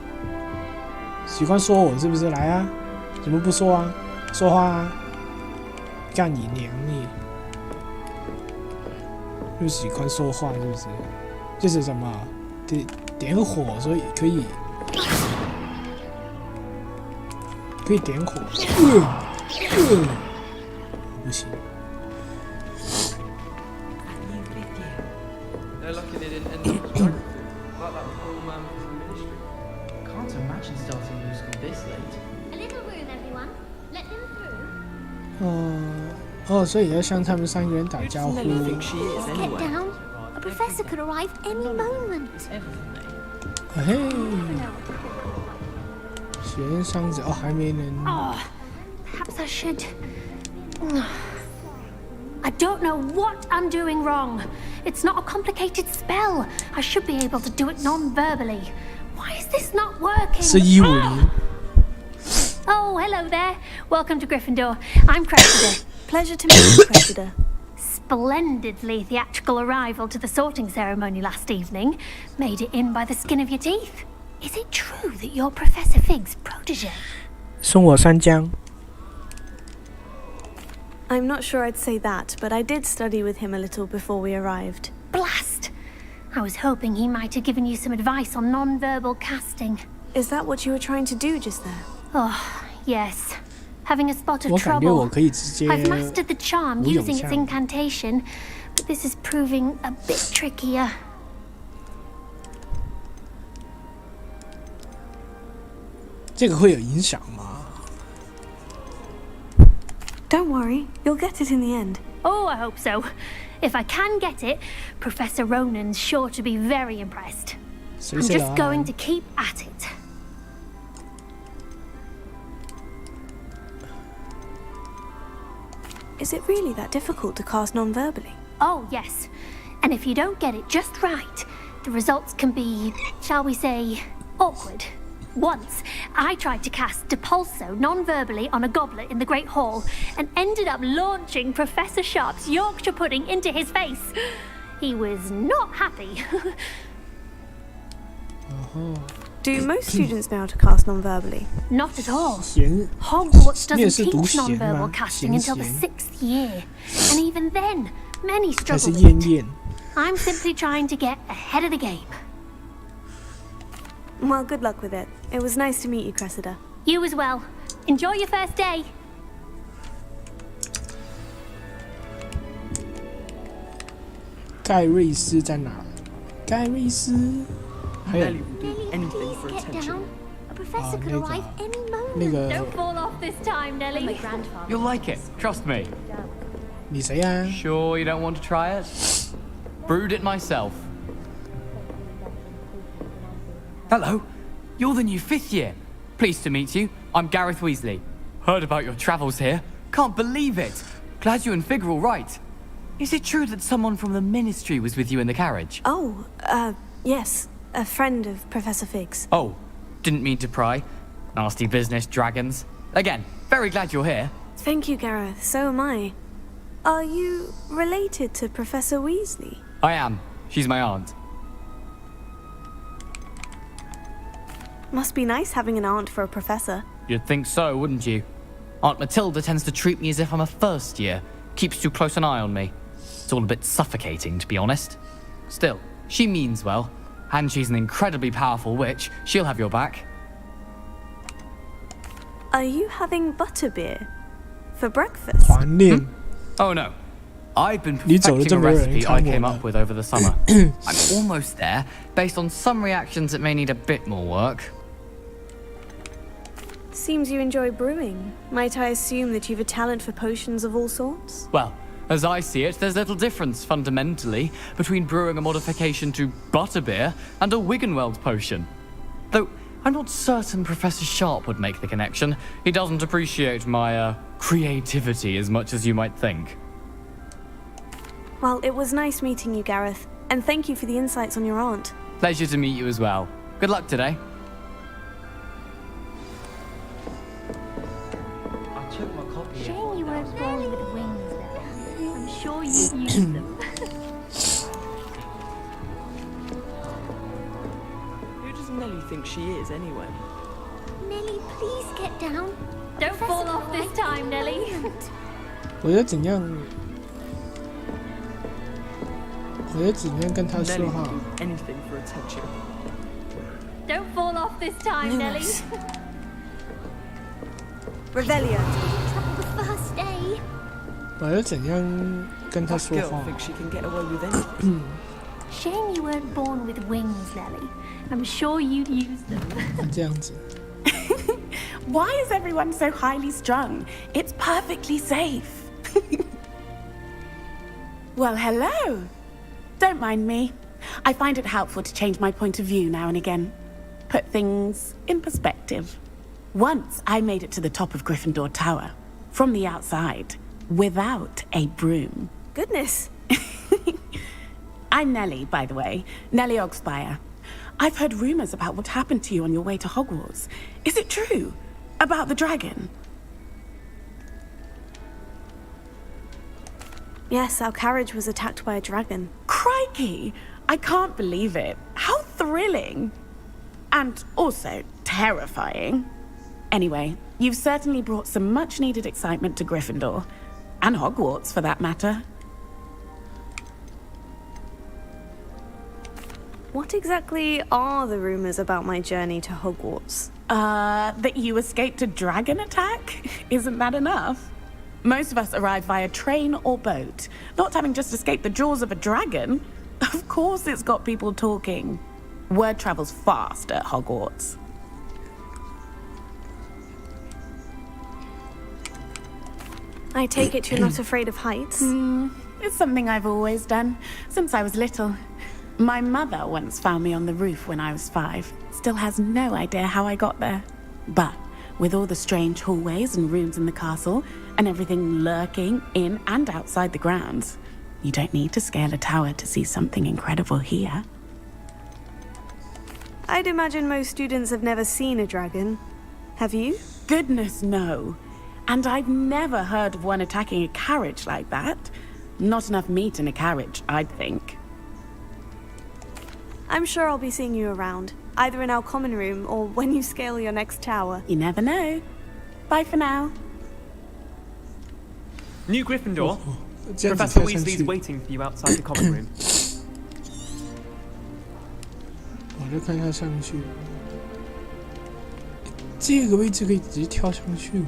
[SPEAKER 3] 许光说我是不是？来啊！怎么不说啊？说话啊！干你娘你！又许光说话是不是？这是什么？点火，所以可以。可以点火，不行。哦，所以要向他们三个人打招呼。
[SPEAKER 14] A professor could arrive any moment.
[SPEAKER 3] 嘿。学生箱子哦，还没人。
[SPEAKER 14] Perhaps I should. I don't know what I'm doing wrong. It's not a complicated spell. I should be able to do it non-verbally. Why is this not working?
[SPEAKER 3] 是150。
[SPEAKER 14] Oh, hello there. Welcome to Gryffindor. I'm Cressida.
[SPEAKER 1] Pleasure to meet you, Cressida.
[SPEAKER 14] Splendidly theatrical arrival to the sorting ceremony last evening. Made it in by the skin of your teeth. Is it true that you're Professor Fig's protege?
[SPEAKER 3] 送我3张。
[SPEAKER 1] I'm not sure I'd say that, but I did study with him a little before we arrived.
[SPEAKER 14] Blast! I was hoping he might have given you some advice on non-verbal casting.
[SPEAKER 1] Is that what you were trying to do just there?
[SPEAKER 14] Oh, yes. Having a spot of
[SPEAKER 3] 我感觉
[SPEAKER 14] trouble.
[SPEAKER 3] 我可以直接
[SPEAKER 14] I've mastered the charm
[SPEAKER 3] 无
[SPEAKER 14] using
[SPEAKER 3] 永
[SPEAKER 14] its
[SPEAKER 3] 向。
[SPEAKER 14] incantation, but this is proving a bit trickier.
[SPEAKER 3] 这个会有影响吗？
[SPEAKER 1] Don't worry, you'll get it in the end.
[SPEAKER 14] Oh, I hope so. If I can get it, Professor Ronan's sure to be very impressed. I'm just going to keep at it.
[SPEAKER 1] Is it really that difficult to cast non-verbally?
[SPEAKER 14] Oh, yes. And if you don't get it just right, the results can be, shall we say, awkward. Once, I tried to cast Depulso non-verbally on a goblet in the Great Hall and ended up launching Professor Sharp's Yorkshire pudding into his face. He was not happy.
[SPEAKER 1] Do most students know how to cast non-verbally?
[SPEAKER 14] Not at all.
[SPEAKER 3] 闲
[SPEAKER 14] Hogwarts
[SPEAKER 3] 你也
[SPEAKER 14] doesn't
[SPEAKER 3] 是读
[SPEAKER 14] teach
[SPEAKER 3] 闲
[SPEAKER 14] non-verbal
[SPEAKER 3] 吗？
[SPEAKER 14] casting
[SPEAKER 3] 闲
[SPEAKER 14] until the
[SPEAKER 3] 闲
[SPEAKER 14] 6th year. And even then, many
[SPEAKER 3] 还是
[SPEAKER 14] struggle
[SPEAKER 3] 厌
[SPEAKER 14] with it.
[SPEAKER 3] 练？
[SPEAKER 14] I'm simply trying to get ahead of the game.
[SPEAKER 1] Well, good luck with it. It was nice to meet you, Cressida.
[SPEAKER 14] You as well. Enjoy your first day.
[SPEAKER 3] 盖瑞斯在哪？盖瑞斯，还有
[SPEAKER 14] Nelly, please get down. A professor could arrive any
[SPEAKER 3] 那
[SPEAKER 14] moment.
[SPEAKER 3] 个
[SPEAKER 14] Don't fall off this time, Nelly. My grandfather.
[SPEAKER 15] You'll like it, trust me.
[SPEAKER 3] 你谁呀？
[SPEAKER 15] Sure you don't want to try it? Brewed it myself. Hello, you're the new 5th year. Pleased to meet you. I'm Gareth Weasley. Heard about your travels here. Can't believe it. Glad you and Fig are all right. Is it true that someone from the Ministry was with you in the carriage?
[SPEAKER 1] Oh, yes. A friend of Professor Fig's.
[SPEAKER 15] Oh, didn't mean to pry. Nasty business, dragons. Again, very glad you're here.
[SPEAKER 1] Thank you, Gareth. So am I. Are you related to Professor Weasley?
[SPEAKER 15] I am. She's my aunt.
[SPEAKER 1] Must be nice having an aunt for a professor.
[SPEAKER 15] You'd think so, wouldn't you? Aunt Matilda tends to treat me as if I'm a first year. Keeps too close an eye on me. It's all a bit suffocating, to be honest. Still, she means well. And she's an incredibly powerful witch. She'll have your back.
[SPEAKER 1] Are you having butterbeer for breakfast?
[SPEAKER 3] 怀念。
[SPEAKER 15] Oh no. I've been
[SPEAKER 3] 你走了
[SPEAKER 15] perfecting
[SPEAKER 3] 就
[SPEAKER 15] a
[SPEAKER 3] 没有人
[SPEAKER 15] recipe
[SPEAKER 3] 看
[SPEAKER 15] I
[SPEAKER 3] 我
[SPEAKER 15] came
[SPEAKER 3] 了
[SPEAKER 15] up with over the summer. I'm almost there, based on some reactions that may need a bit more work.
[SPEAKER 1] Seems you enjoy brewing. Might I assume that you've a talent for potions of all sorts?
[SPEAKER 15] Well, as I see it, there's little difference, fundamentally, between brewing a modification to butterbeer and a Wiggenweld potion. Though, I'm not certain Professor Sharp would make the connection. He doesn't appreciate my, creativity as much as you might think.
[SPEAKER 1] Well, it was nice meeting you, Gareth. And thank you for the insights on your aunt.
[SPEAKER 15] Pleasure to meet you as well. Good luck today.
[SPEAKER 2] I took my copy.
[SPEAKER 14] Shame you weren't born with wings, though. I'm sure you'd use them.
[SPEAKER 16] Who does Nelly think she is, anyway?
[SPEAKER 14] Nelly, please get down. Don't fall off this time, Nelly.
[SPEAKER 3] 我要怎样？我要怎样跟他
[SPEAKER 16] Nelly
[SPEAKER 3] 说话
[SPEAKER 16] would do anything for attention.
[SPEAKER 14] Don't fall off this time, Nelly.
[SPEAKER 1] Revelio.
[SPEAKER 14] The first day.
[SPEAKER 3] 我要怎样跟他
[SPEAKER 16] That
[SPEAKER 3] 说
[SPEAKER 16] girl
[SPEAKER 3] 话？
[SPEAKER 16] thinks she can get away with anything.
[SPEAKER 14] Shame you weren't born with wings, Nelly. I'm sure you'd use them.
[SPEAKER 3] 这样子。
[SPEAKER 17] Why is everyone so highly strung? It's perfectly safe. Well, hello. Don't mind me. I find it helpful to change my point of view now and again. Put things in perspective. Once I made it to the top of Gryffindor Tower, from the outside, without a broom.
[SPEAKER 1] Goodness.
[SPEAKER 17] I'm Nelly, by the way. Nelly Ogspire. I've heard rumors about what happened to you on your way to Hogwarts. Is it true? About the dragon?
[SPEAKER 1] Yes, our carriage was attacked by a dragon.
[SPEAKER 17] Crikey! I can't believe it. How thrilling! And also terrifying. Anyway, you've certainly brought some much-needed excitement to Gryffindor. And Hogwarts, for that matter.
[SPEAKER 1] What exactly are the rumors about my journey to Hogwarts?
[SPEAKER 17] That you escaped a dragon attack? Isn't that enough? Most of us arrive via train or boat, not having just escaped the jaws of a dragon. Of course it's got people talking. Word travels fast at Hogwarts.
[SPEAKER 1] I take it you're not afraid of heights?
[SPEAKER 17] It's something I've always done, since I was little. My mother once found me on the roof when I was 5. Still has no idea how I got there. But with all the strange hallways and rooms in the castle, and everything lurking in and outside the grounds, you don't need to scale a tower to see something incredible here.
[SPEAKER 1] I'd imagine most students have never seen a dragon. Have you?
[SPEAKER 17] Goodness, no. And I've never heard of one attacking a carriage like that. Not enough meat in a carriage, I'd think.
[SPEAKER 1] I'm sure I'll be seeing you around, either in our common room or when you scale your next tower.
[SPEAKER 17] You never know. Bye for now.
[SPEAKER 18] New Gryffindor.
[SPEAKER 3] 这样子
[SPEAKER 18] Professor
[SPEAKER 3] 跳上
[SPEAKER 18] Weasley's
[SPEAKER 3] 去，
[SPEAKER 18] waiting for you outside the common room.
[SPEAKER 3] 我就看他上去。这个位置可以直接跳上去。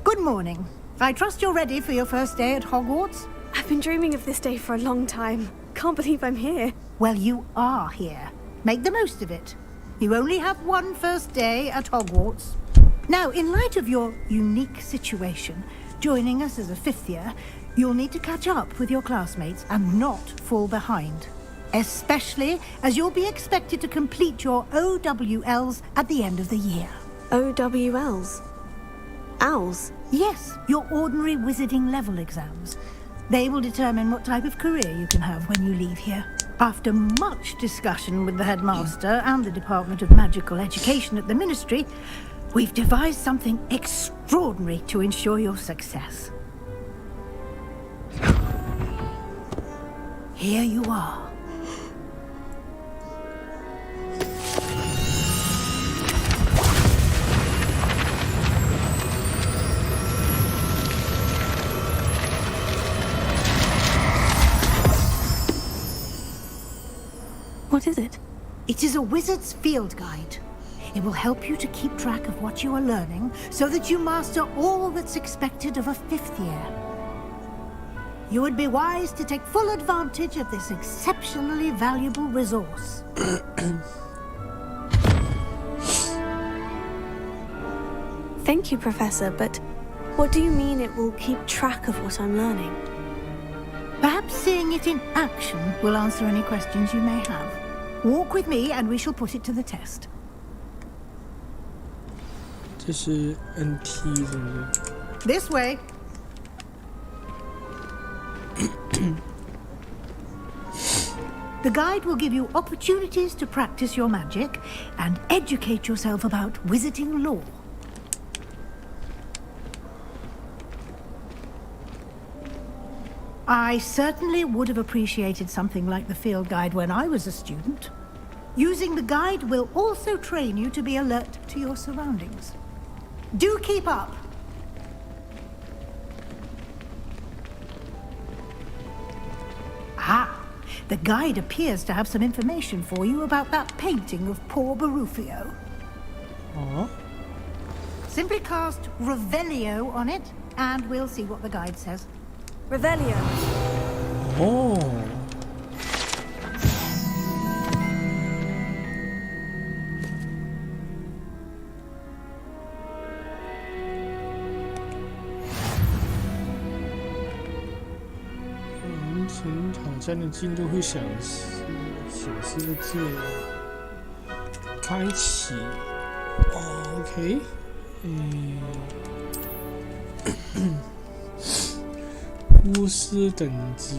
[SPEAKER 10] Good morning. I trust you're ready for your first day at Hogwarts?
[SPEAKER 1] I've been dreaming of this day for a long time. Can't believe I'm here.
[SPEAKER 10] Well, you are here. Make the most of it. You only have one first day at Hogwarts. Now, in light of your unique situation, joining us as a fifth year, you'll need to catch up with your classmates and not fall behind. Especially as you'll be expected to complete your OWLs at the end of the year.
[SPEAKER 1] OWLs? Owls?
[SPEAKER 10] Yes, your ordinary wizarding level exams. They will determine what type of career you can have when you leave here. After much discussion with the headmaster and the Department of Magical Education at the Ministry, we've devised something extraordinary to ensure your success. Here you are.
[SPEAKER 1] What is it?
[SPEAKER 10] It is a wizard's field guide. It will help you to keep track of what you are learning so that you master all that's expected of a fifth year. You would be wise to take full advantage of this exceptionally valuable resource.
[SPEAKER 1] Thank you, Professor, but what do you mean it will keep track of what I'm learning?
[SPEAKER 10] Perhaps seeing it in action will answer any questions you may have. Walk with me and we shall put it to the test.
[SPEAKER 3] 这是 NT 是不是？
[SPEAKER 10] This way. The guide will give you opportunities to practice your magic and educate yourself about wizarding lore. I certainly would have appreciated something like the field guide when I was a student. Using the guide will also train you to be alert to your surroundings. Do keep up! Ah, the guide appears to have some information for you about that painting of poor Barufio.
[SPEAKER 3] Oh.
[SPEAKER 10] Simply cast Revelio on it, and we'll see what the guide says.
[SPEAKER 1] Revelio.
[SPEAKER 3] Oh.完成挑战的进度会显示的字开启。OK。巫师等级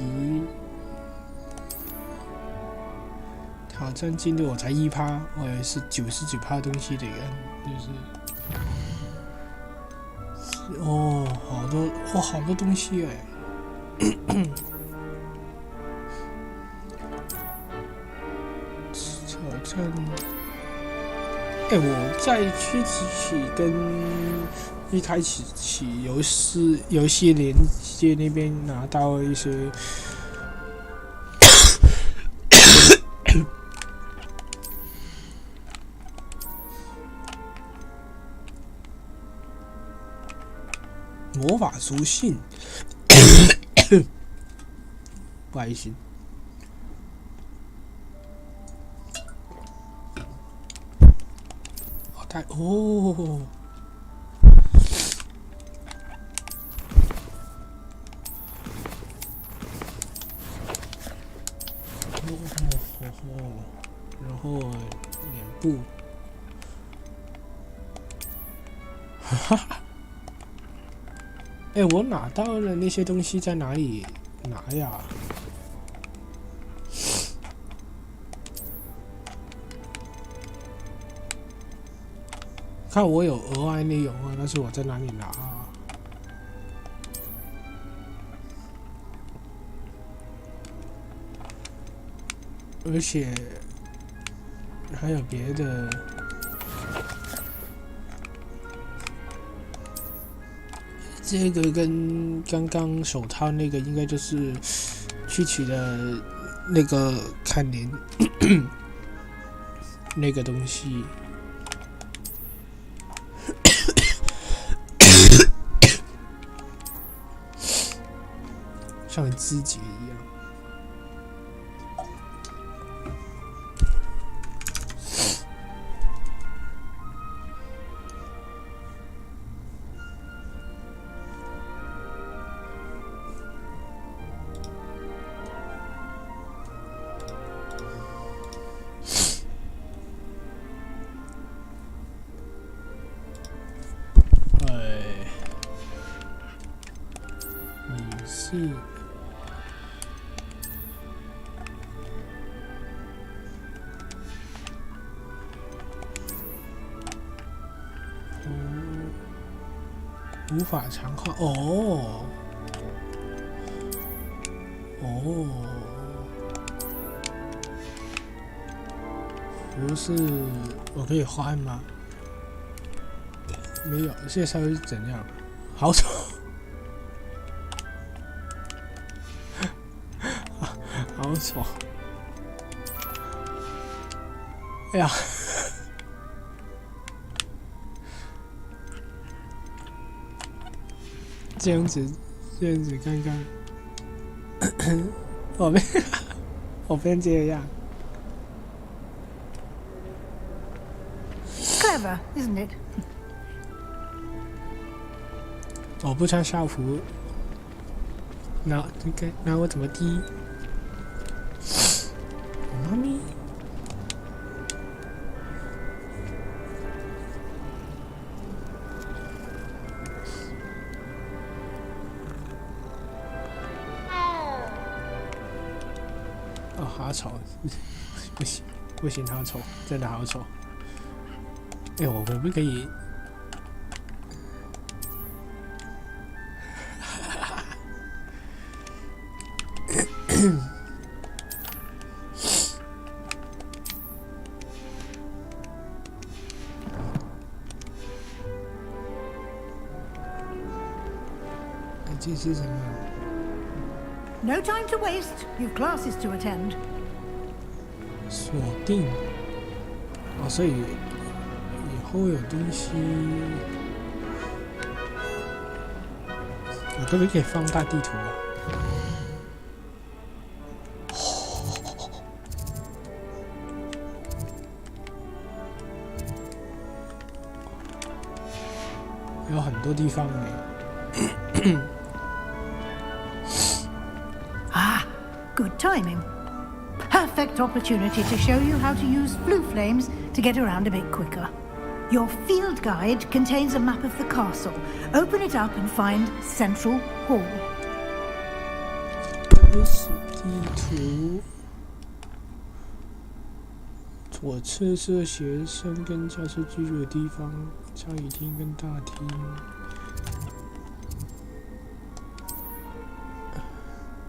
[SPEAKER 3] 挑战进度我才1%，我以为是99%东西得按，就是好多东西哎。挑战，我在区起跟一开始起游戏连接那边拿到一些魔法书信，不好意思。哦。然后脸部。哈哈。哎，我拿到了那些东西在哪里拿呀？看我有额外内容啊，但是我在哪里拿啊？而且还有别的。这个跟刚刚手套那个应该就是去取的那个看连那个东西。像肢节一样。你是？无法强化哦哦，不是我可以换吗？没有，现在是怎样？好丑，好丑！哎呀！这样子，刚刚我变这样。
[SPEAKER 10] Clever, isn't it?
[SPEAKER 3] 我不穿校服，那我怎么滴？妈咪。哦，好丑！不行，好丑，真的好丑。哎，我可不可以？这是什么
[SPEAKER 10] No time to waste. You've classes to attend.
[SPEAKER 3] 锁定。哦，所以以后有东西，我可不可以放大地图啊？有很多地方呢。
[SPEAKER 10] Good timing. Perfect opportunity to show you how to use flue flames to get around a bit quicker. Your field guide contains a map of the castle. Open it up and find Central Hall.
[SPEAKER 3] 开始地图，左侧是学生跟教师居住的地方，教育厅跟大厅。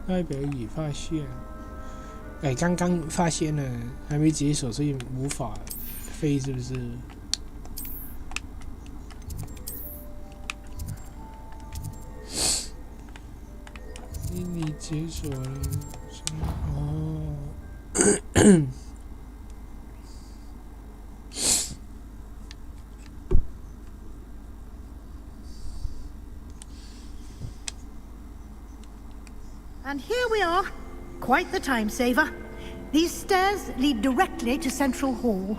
[SPEAKER 3] 代表已发现，哎，刚刚发现了，还没解锁，所以无法飞，是不是？你解锁了，哦。
[SPEAKER 10] And here we are. Quite the time saver. These stairs lead directly to Central Hall.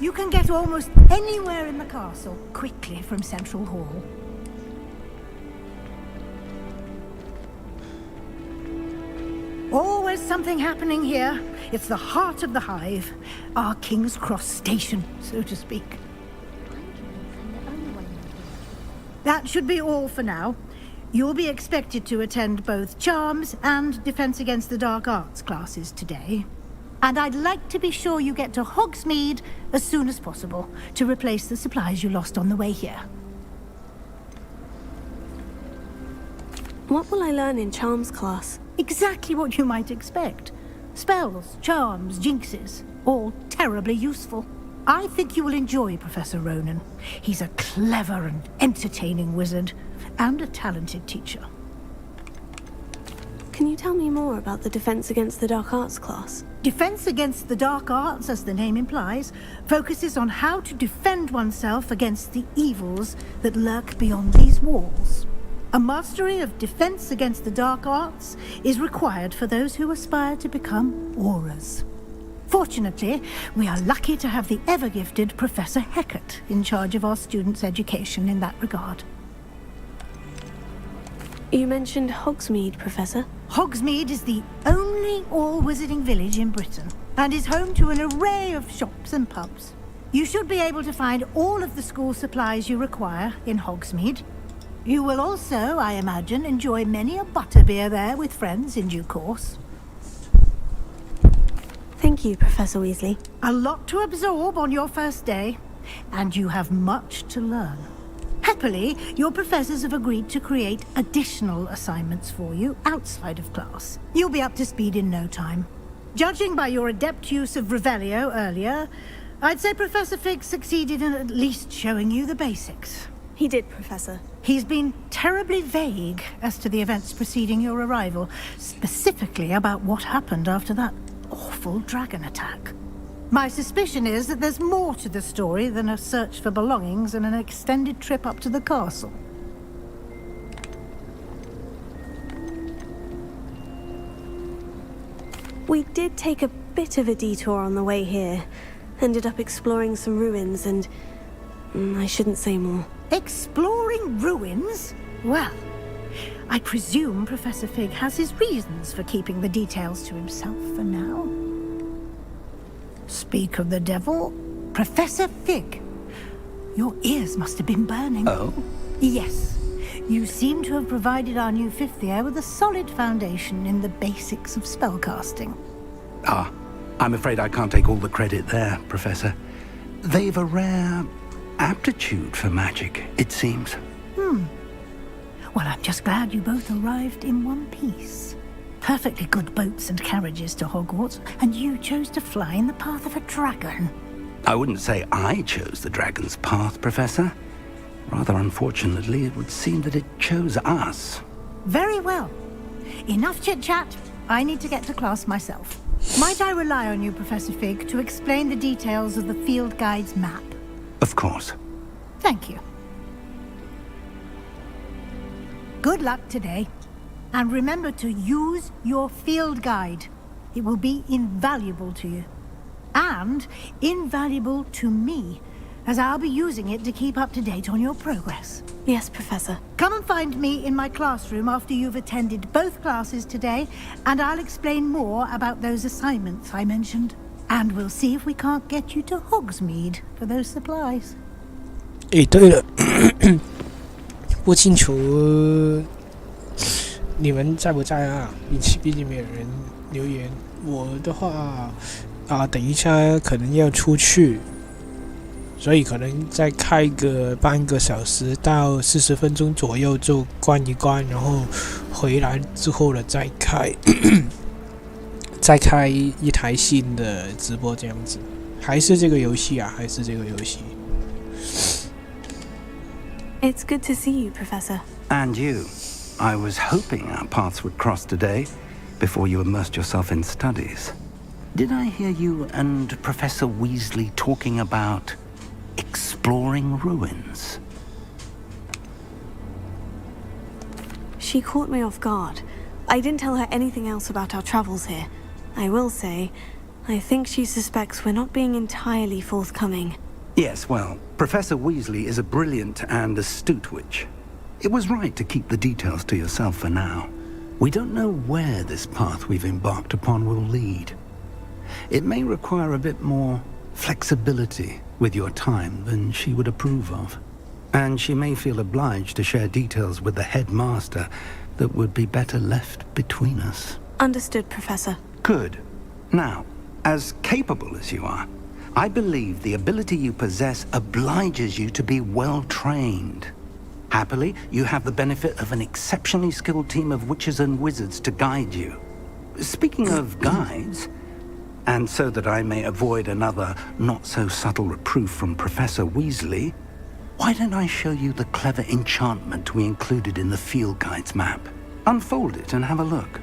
[SPEAKER 10] You can get almost anywhere in the castle quickly from Central Hall. Always something happening here. It's the heart of the hive. Our King's Cross station, so to speak. That should be all for now. You'll be expected to attend both Charms and Defense Against the Dark Arts classes today. And I'd like to be sure you get to Hogsmeade as soon as possible to replace the supplies you lost on the way here.
[SPEAKER 1] What will I learn in Charms class?
[SPEAKER 10] Exactly what you might expect. Spells, charms, jinxes, all terribly useful. I think you will enjoy Professor Ronan. He's a clever and entertaining wizard, and a talented teacher.
[SPEAKER 1] Can you tell me more about the Defense Against the Dark Arts class?
[SPEAKER 10] Defense Against the Dark Arts, as the name implies, focuses on how to defend oneself against the evils that lurk beyond these walls. A mastery of Defense Against the Dark Arts is required for those who aspire to become Auras. Fortunately, we are lucky to have the ever-gifted Professor Hecat in charge of our students' education in that regard.
[SPEAKER 1] You mentioned Hogsmeade, Professor.
[SPEAKER 10] Hogsmeade is the only all-wizarding village in Britain, and is home to an array of shops and pubs. You should be able to find all of the school supplies you require in Hogsmeade. You will also, I imagine, enjoy many a butterbeer there with friends in due course.
[SPEAKER 1] Thank you, Professor Weasley.
[SPEAKER 10] A lot to absorb on your first day, and you have much to learn. Happily, your professors have agreed to create additional assignments for you outside of class. You'll be up to speed in no time. Judging by your adept use of Revelio earlier, I'd say Professor Fig succeeded in at least showing you the basics.
[SPEAKER 1] He did, Professor.
[SPEAKER 10] He's been terribly vague as to the events preceding your arrival, specifically about what happened after that awful dragon attack. My suspicion is that there's more to the story than a search for belongings and an extended trip up to the castle.
[SPEAKER 1] We did take a bit of a detour on the way here. Ended up exploring some ruins and... I shouldn't say more.
[SPEAKER 10] Exploring ruins? Well, I presume Professor Fig has his reasons for keeping the details to himself for now. Speak of the devil, Professor Fig. Your ears must have been burning.
[SPEAKER 4] Oh?
[SPEAKER 10] Yes. You seem to have provided our new fifth year with a solid foundation in the basics of spellcasting.
[SPEAKER 4] Ah, I'm afraid I can't take all the credit there, Professor. They've a rare aptitude for magic, it seems.
[SPEAKER 10] Well, I'm just glad you both arrived in one piece. Perfectly good boats and carriages to Hogwarts, and you chose to fly in the path of a dragon.
[SPEAKER 4] I wouldn't say I chose the dragon's path, Professor. Rather unfortunately, it would seem that it chose us.
[SPEAKER 10] Very well. Enough chit-chat. I need to get to class myself. Might I rely on you, Professor Fig, to explain the details of the field guide's map?
[SPEAKER 4] Of course.
[SPEAKER 10] Thank you. Good luck today. And remember to use your field guide. It will be invaluable to you. And invaluable to me, as I'll be using it to keep up to date on your progress.
[SPEAKER 1] Yes, Professor.
[SPEAKER 10] Come and find me in my classroom after you've attended both classes today, and I'll explain more about those assignments I mentioned. And we'll see if we can't get you to Hogsmeade for those supplies.
[SPEAKER 3] 对了，不清楚你们在不在啊？毕竟没有人留言。我的话等一下可能要出去，所以可能再开个半个小时到40分钟左右就关一关，然后回来之后了再开再开一台新的直播这样子。还是这个游戏啊，还是这个游戏。
[SPEAKER 1] It's good to see you, Professor.
[SPEAKER 4] And you. I was hoping our paths would cross today, before you immersed yourself in studies. Did I hear you and Professor Weasley talking about exploring ruins?
[SPEAKER 1] She caught me off guard. I didn't tell her anything else about our travels here. I will say, I think she suspects we're not being entirely forthcoming.
[SPEAKER 4] Yes, well, Professor Weasley is a brilliant and astute witch. It was right to keep the details to yourself for now. We don't know where this path we've embarked upon will lead. It may require a bit more flexibility with your time than she would approve of. And she may feel obliged to share details with the headmaster that would be better left between us.
[SPEAKER 1] Understood, Professor.
[SPEAKER 4] Good. Now, as capable as you are, I believe the ability you possess obliges you to be well trained. Happily, you have the benefit of an exceptionally skilled team of witches and wizards to guide you. Speaking of guides, and so that I may avoid another not-so-subtle reproof from Professor Weasley, why don't I show you the clever enchantment we included in the field guide's map? Unfold it and have a look.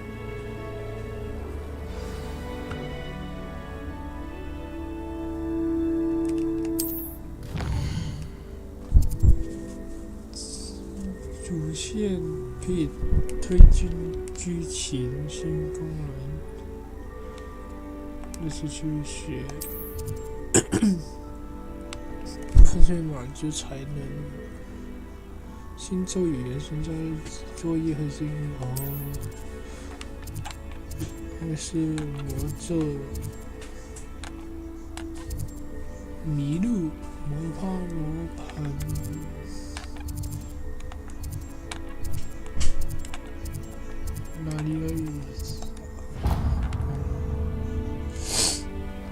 [SPEAKER 3] 主线可以推进剧情新功能，这是去学发现软之才能，新咒语言存在作业和声音那是魔咒迷路魔法罗盘。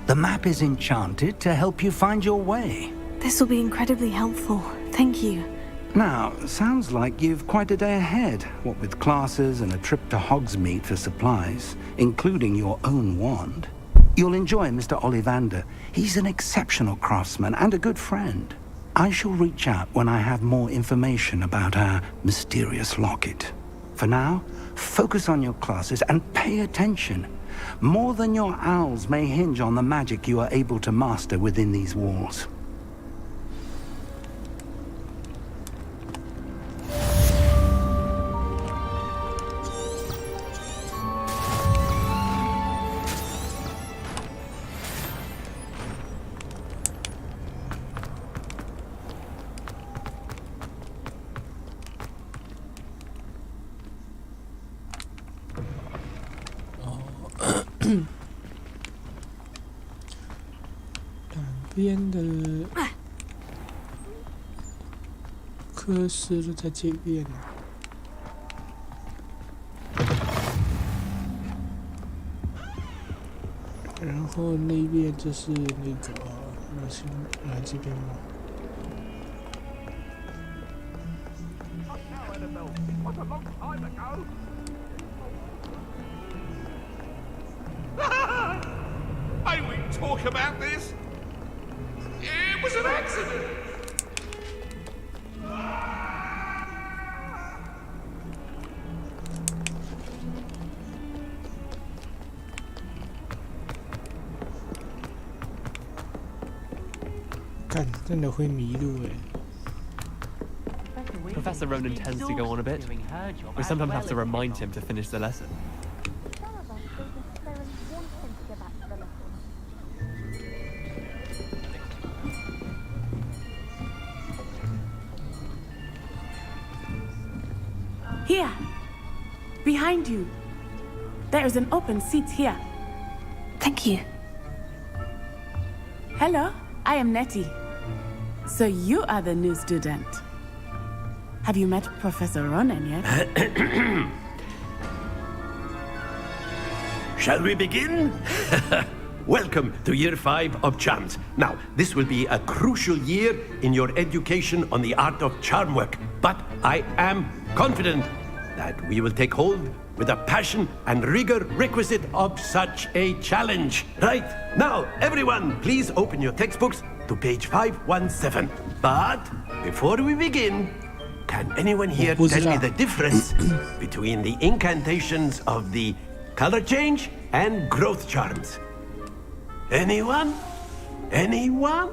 [SPEAKER 4] The map is enchanted to help you find your way.
[SPEAKER 1] This will be incredibly helpful. Thank you.
[SPEAKER 4] Now, sounds like you've quite a day ahead, what with classes and a trip to Hogsmeade for supplies, including your own wand. You'll enjoy Mr. Ollivander. He's an exceptional craftsman and a good friend. I shall reach out when I have more information about our mysterious locket. For now, focus on your classes and pay attention. More than your owls may hinge on the magic you are able to master within these walls.
[SPEAKER 3] 边的科室都在这边，然后那边就是那个我先来这边吧。
[SPEAKER 19] May we talk about this? It was an accident.
[SPEAKER 3] 干，真的会迷路哎。
[SPEAKER 18] Professor Ronan tends to go on a bit. We sometimes have to remind him to finish the lesson.
[SPEAKER 17] Here, behind you. There is an open seat here.
[SPEAKER 1] Thank you.
[SPEAKER 17] Hello, I am Nettie. So you are the new student. Have you met Professor Ronan yet?
[SPEAKER 20] Shall we begin? Welcome to Year 5 of Charms. Now, this will be a crucial year in your education on the art of charm work, but I am confident that we will take hold with the passion and rigor requisite of such a challenge. Right, now, everyone, please open your textbooks to page 517. But before we begin, can anyone here tell me the difference between the incantations of the color change and growth charms? Anyone? Anyone?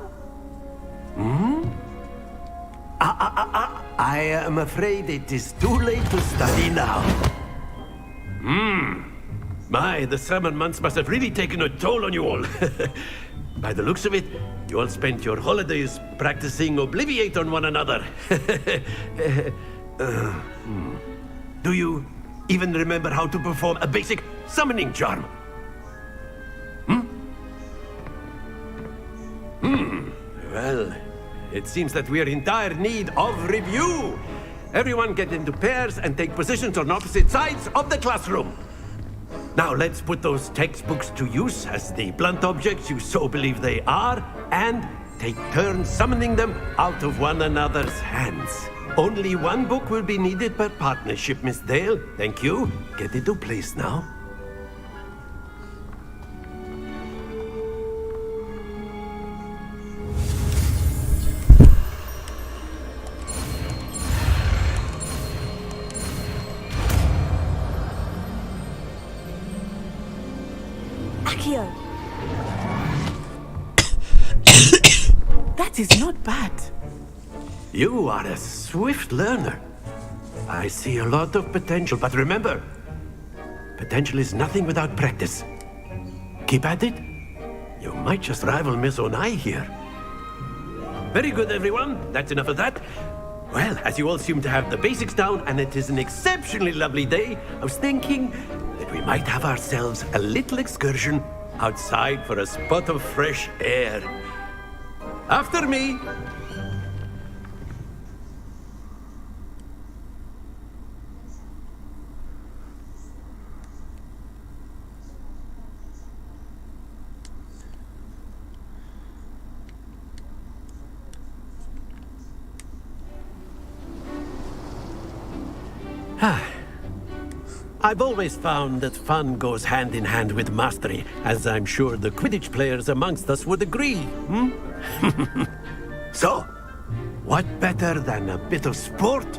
[SPEAKER 20] I am afraid it is too late to study now. My, the summer months must have really taken a toll on you all. By the looks of it, you all spent your holidays practicing Obliviate on one another. Do you even remember how to perform a basic summoning charm? Well, it seems that we are in dire need of review. Everyone get into pairs and take positions on opposite sides of the classroom. Now let's put those textbooks to use as the blunt objects you so believe they are, and take turns summoning them out of one another's hands. Only one book will be needed per partnership, Miss Dale. Thank you. Get into place now.
[SPEAKER 1] Accio.
[SPEAKER 17] That is not bad.
[SPEAKER 20] You are a swift learner. I see a lot of potential, but remember, potential is nothing without practice. Keep at it. You might just rival Miss Onai here. Very good, everyone. That's enough of that. Well, as you all seem to have the basics down, and it is an exceptionally lovely day, I was thinking that we might have ourselves a little excursion outside for a spot of fresh air. After me. I've always found that fun goes hand in hand with mastery, as I'm sure the Quidditch players amongst us would agree. So, what better than a bit of sport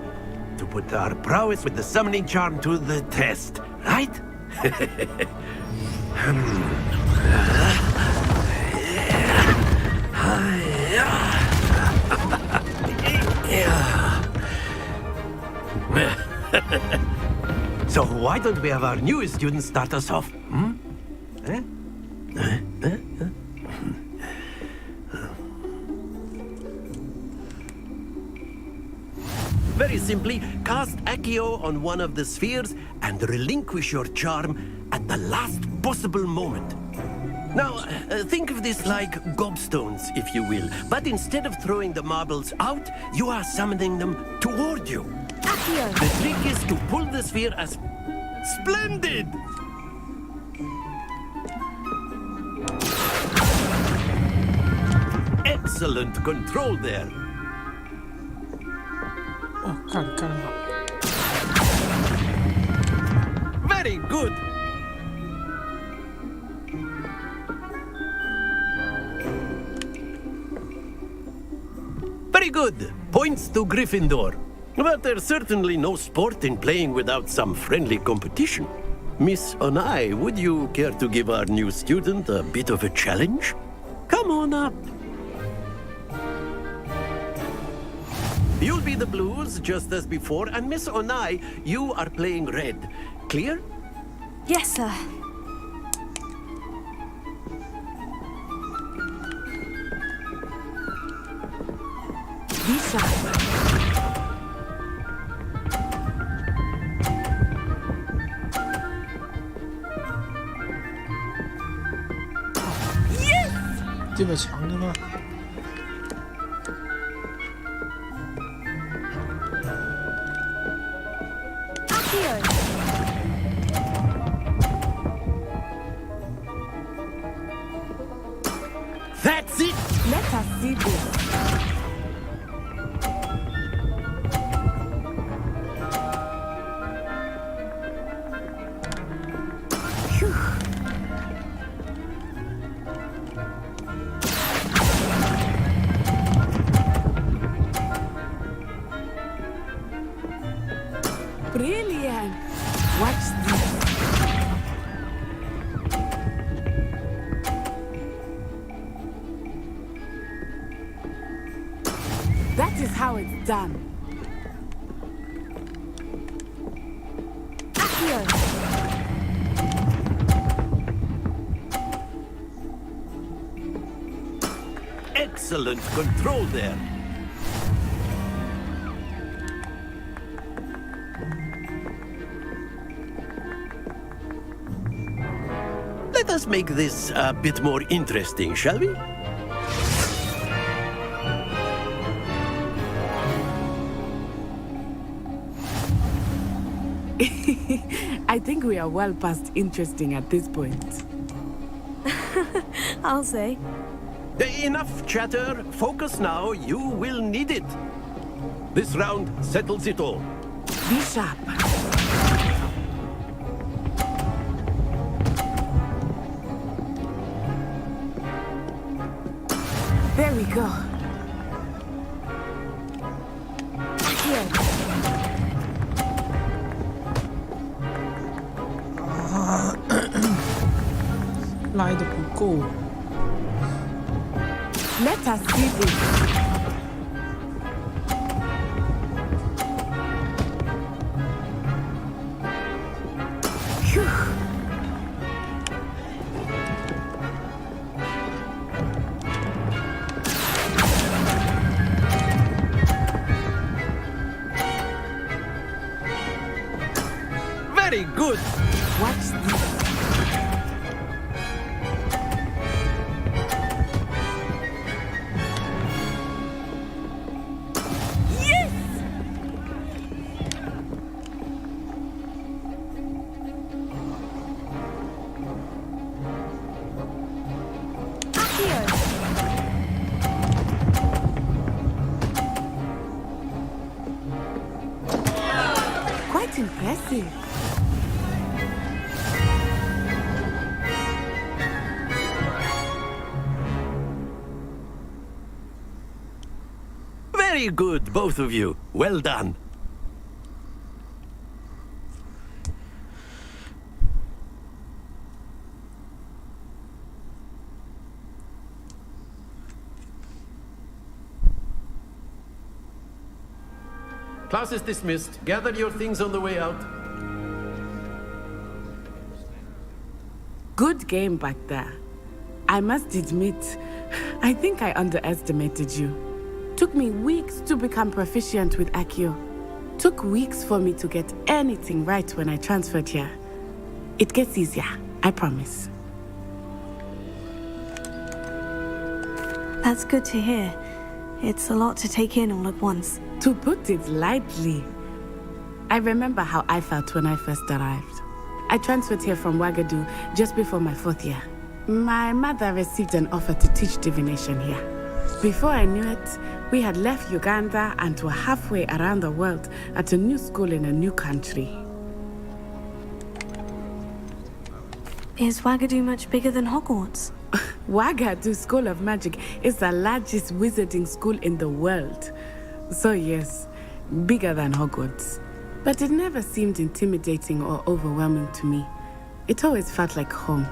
[SPEAKER 20] to put our prowess with the summoning charm to the test, right? So why don't we have our newest student start us off? Very simply, cast Accio on one of the spheres and relinquish your charm at the last possible moment. Now, think of this like gobstones, if you will. But instead of throwing the marbles out, you are summoning them toward you.
[SPEAKER 1] Accio.
[SPEAKER 20] The trick is to pull the sphere as... Splendid! Excellent control there.
[SPEAKER 3] Oh, caramba.
[SPEAKER 20] Very good. Very good. Points to Gryffindor. But there's certainly no sport in playing without some friendly competition. Miss Onai, would you care to give our new student a bit of a challenge? Come on up. You'll be the blues, just as before, and Miss Onai, you are playing red. Clear?
[SPEAKER 1] Yes, sir.
[SPEAKER 17] Lisa.
[SPEAKER 3] 这么强的吗？
[SPEAKER 20] That's it!
[SPEAKER 17] Let us see this. Brilliant! Watch this. That is how it's done.
[SPEAKER 1] Accio.
[SPEAKER 20] excellent control there. Let us make this a bit more interesting, shall we?
[SPEAKER 17] I think we are well past interesting at this point.
[SPEAKER 1] I'll say.
[SPEAKER 20] Enough chatter. Focus now. You will need it. This round settles it all.
[SPEAKER 17] Be sharp. There we go. Here. Let us see this. Phew.
[SPEAKER 20] Very good.
[SPEAKER 17] Watch this. Quite impressive.
[SPEAKER 20] Very good, both of you. Well done. Class is dismissed. Gather your things on the way out.
[SPEAKER 17] Good game back there. I must admit, I think I underestimated you. Took me weeks to become proficient with Accio. Took weeks for me to get anything right when I transferred here. It gets easier, I promise.
[SPEAKER 1] That's good to hear. It's a lot to take in all at once.
[SPEAKER 17] To put it lightly, I remember how I felt when I first arrived. I transferred here from Ouagadougou just before my 4th year. My mother received an offer to teach divination here. Before I knew it, we had left Uganda and were halfway around the world at a new school in a new country.
[SPEAKER 1] Is Ouagadougou much bigger than Hogwarts?
[SPEAKER 17] Ouagadougou School of Magic is the largest wizarding school in the world. So yes, bigger than Hogwarts. But it never seemed intimidating or overwhelming to me. It always felt like home.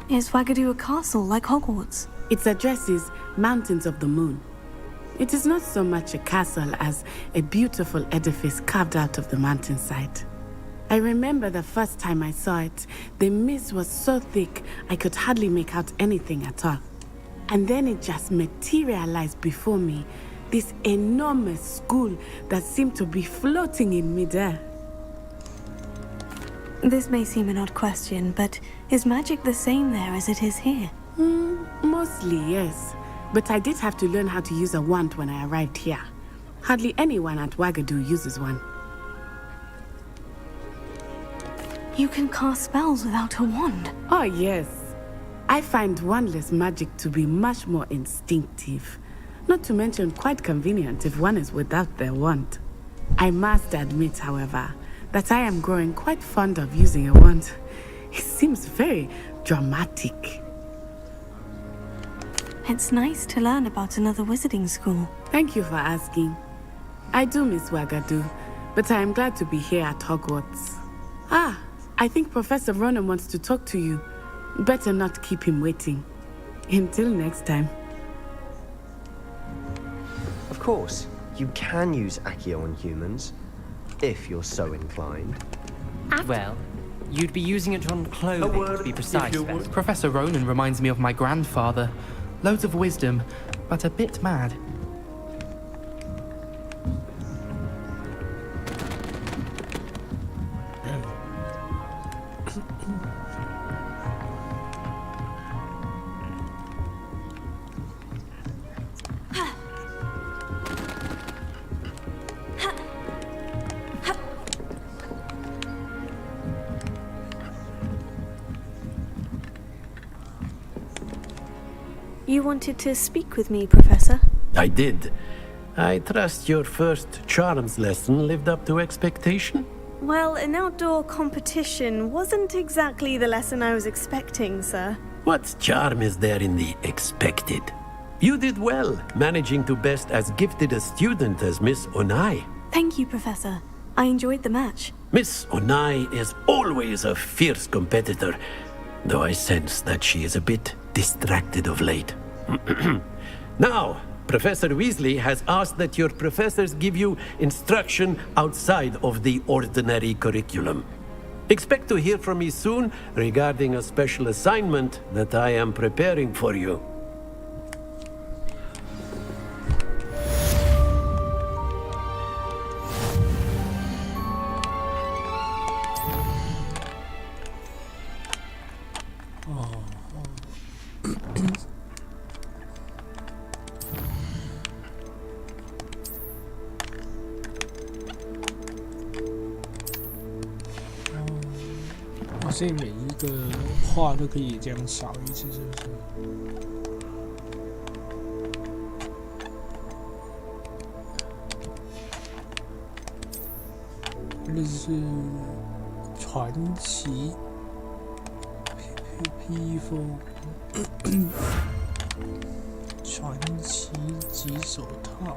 [SPEAKER 1] Is Ouagadougou a castle like Hogwarts?
[SPEAKER 17] Its address is Mountains of the Moon. It is not so much a castle as a beautiful edifice carved out of the mountainside. I remember the first time I saw it, the mist was so thick I could hardly make out anything at all. And then it just materialized before me, this enormous school that seemed to be floating in midair.
[SPEAKER 1] This may seem an odd question, but is magic the same there as it is here?
[SPEAKER 17] Mostly, yes. But I did have to learn how to use a wand when I arrived here. Hardly anyone at Ouagadougou uses one.
[SPEAKER 1] You can cast spells without a wand?
[SPEAKER 17] Oh, yes. I find wandless magic to be much more instinctive. Not to mention quite convenient if one is without their wand. I must admit, however, that I am growing quite fond of using a wand. It seems very dramatic.
[SPEAKER 1] It's nice to learn about another wizarding school.
[SPEAKER 17] Thank you for asking. I do miss Ouagadougou, but I am glad to be here at Hogwarts. I think Professor Ronan wants to talk to you. Better not keep him waiting. Until next time.
[SPEAKER 21] Of course, you can use Accio on humans, if you're so inclined.
[SPEAKER 2] Well,
[SPEAKER 18] You'd be using it on clothing, to be precise.
[SPEAKER 15] Professor Ronan reminds me of my grandfather. Loads of wisdom, but a bit mad.
[SPEAKER 1] You wanted to speak with me, Professor?
[SPEAKER 20] I did. I trust your first charms lesson lived up to expectation?
[SPEAKER 1] Well, an outdoor competition wasn't exactly the lesson I was expecting, sir.
[SPEAKER 20] What charm is there in the expected? You did well, managing to best as gifted a student as Miss Onai.
[SPEAKER 1] Thank you, Professor. I enjoyed the match.
[SPEAKER 20] Miss Onai is always a fierce competitor, though I sense that she is a bit distracted of late. Now, Professor Weasley has asked that your professors give you instruction outside of the ordinary curriculum. Expect to hear from me soon regarding a special assignment that I am preparing for you.
[SPEAKER 3] 所以每一个画都可以这样扫一次，是不是？这是传奇披风，传奇级手套，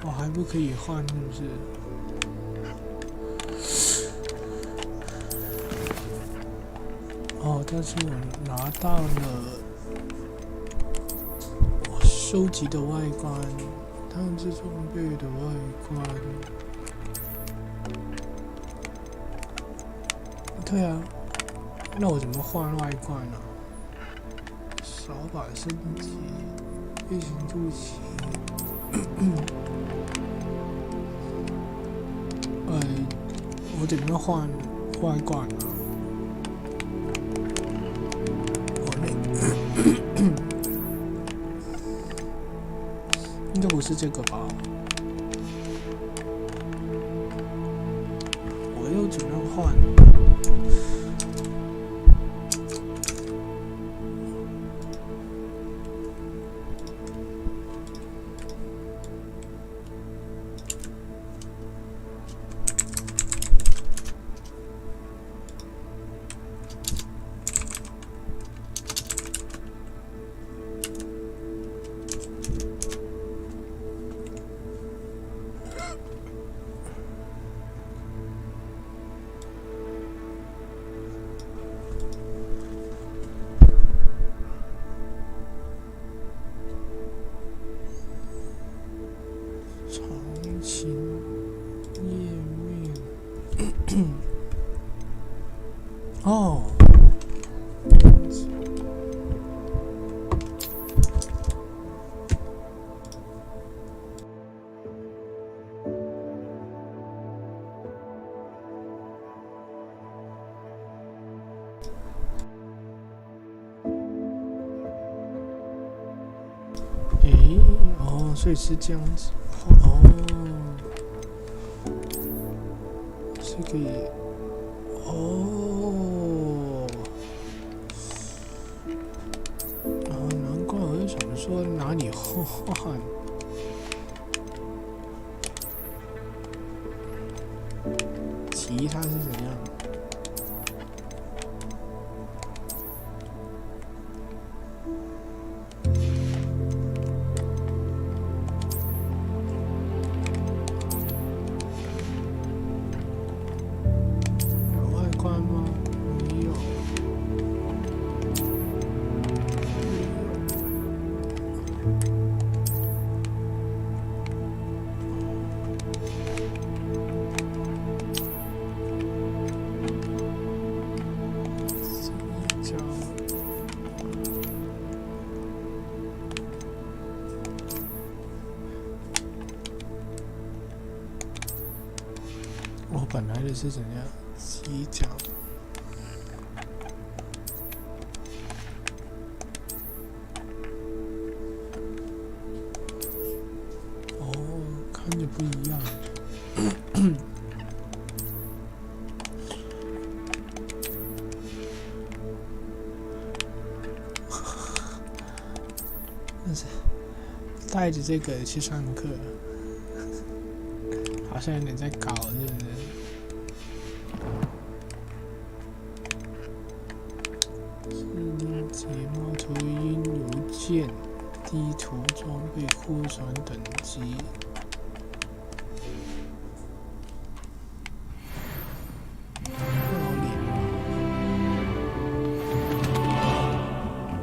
[SPEAKER 3] 我还不可以换，是不是？哦，但是我拿到了我收集的外观，探知装备的外观。对啊，那我怎么换外观呢？扫把升级，变形助骑。我怎么换外观呢？应该不是这个吧？我又怎么换？哦，哦，所以是这样子，哦，这个也，哦，难怪我就想说哪里换，其他是怎样？本来的是怎样？犄角。哦，看着不一样。但是带着这个去上课，好像有点在搞，是不是？睫毛图音邮件、地图装备扩传等级。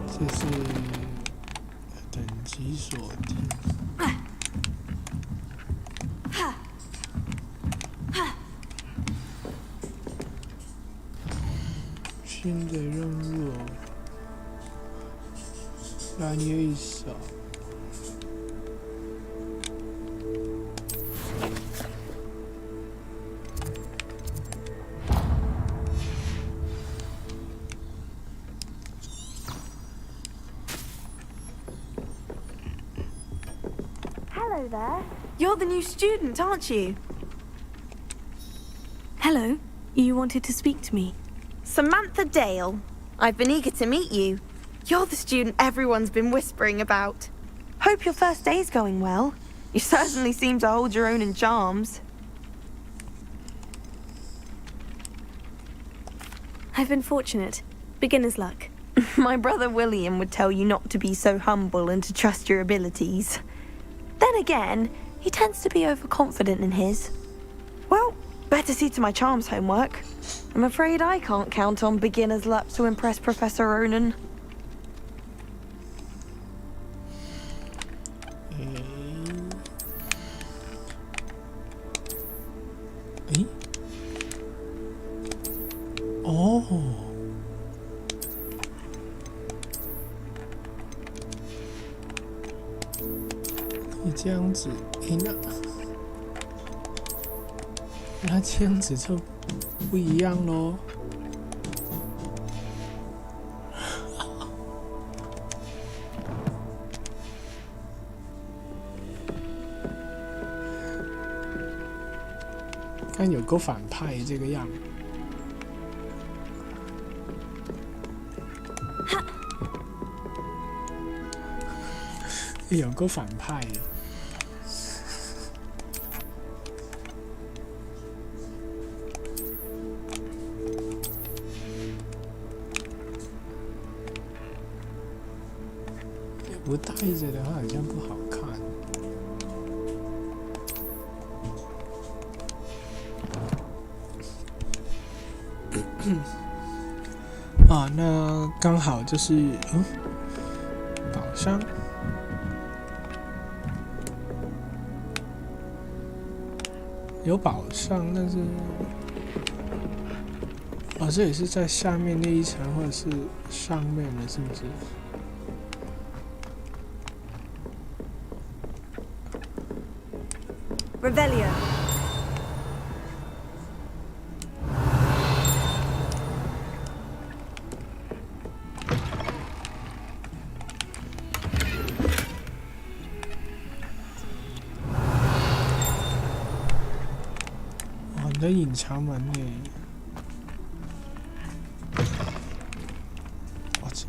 [SPEAKER 3] 这是等级锁定。新的任务。蓝月手。
[SPEAKER 1] Hello there. You're the new student, aren't you? Hello. You wanted to speak to me.
[SPEAKER 5] Samantha Dale. I've been eager to meet you. You're the student everyone's been whispering about. Hope your first day's going well. You certainly seem to hold your own in charms.
[SPEAKER 1] I've been fortunate. Beginner's luck.
[SPEAKER 5] My brother William would tell you not to be so humble and to trust your abilities. Then again, he tends to be overconfident in his. Well, better see to my charms homework. I'm afraid I can't count on beginner's luck to impress Professor Ronan.
[SPEAKER 3] Oh. 你这样子，那这样子就不一样咯。看有够反派这个样。有够反派的。不带着的话，好像不好看。啊，那刚好就是宝箱。有宝箱，但是这也是在下面那一层，或者是上面的，是不是？
[SPEAKER 5] Revelio.
[SPEAKER 3] Oh, 你的隐藏门呢？我操！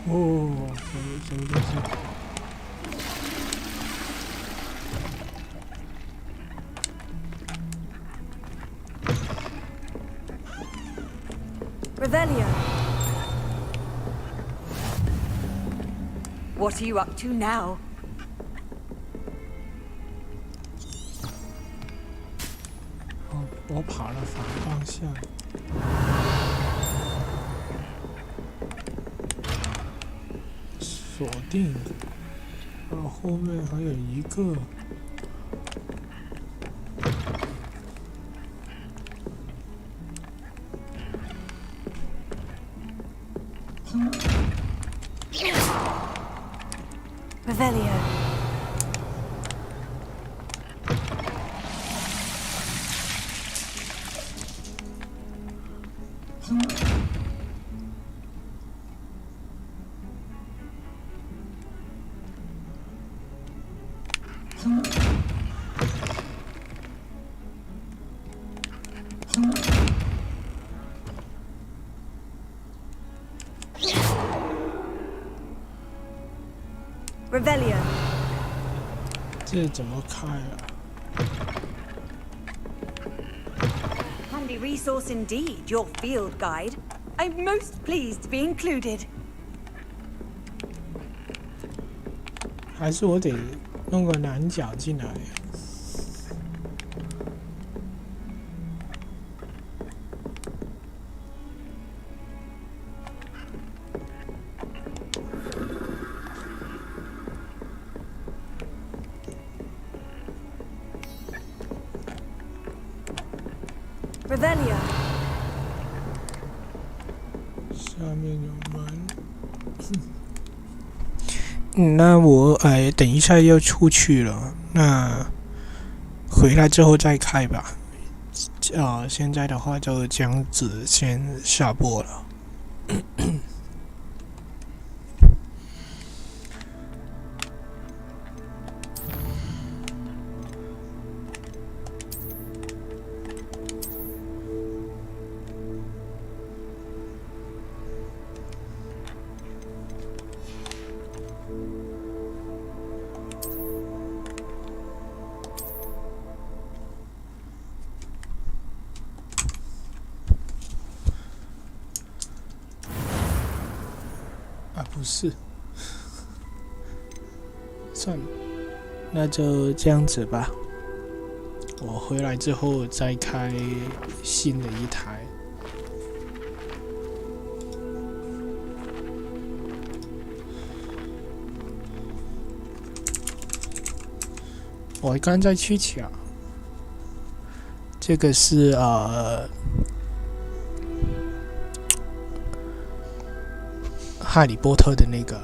[SPEAKER 3] 哦，什么东西？Revelio.
[SPEAKER 22] What are you up to now?
[SPEAKER 3] 我跑了反方向。 锁定，然后后面还有一个。
[SPEAKER 1] Revelio. Revelio.
[SPEAKER 3] 这怎么开啊？
[SPEAKER 1] Handy resource indeed, your field guide. I'm most pleased to be included.
[SPEAKER 3] 还是我得弄个男角进来？
[SPEAKER 1] Revelio.
[SPEAKER 3] 下面有门。那我等一下要出去了，那回来之后再开吧。现在的话就这样子先下播了。不是，算了，那就这样子吧。我回来之后再开新的一台。我刚才去抢，这个是哈利波特的那个。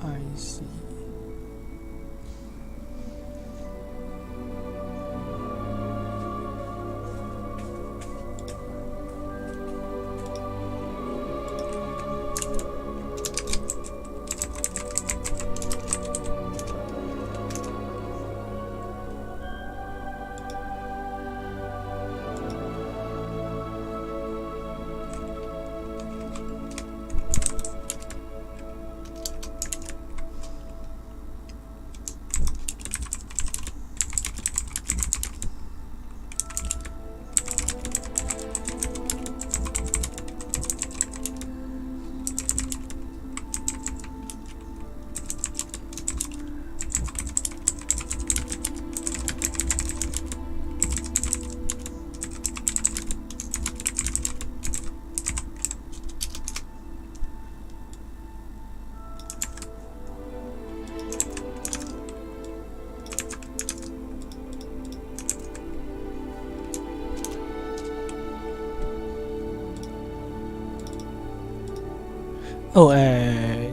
[SPEAKER 3] I see。Oh,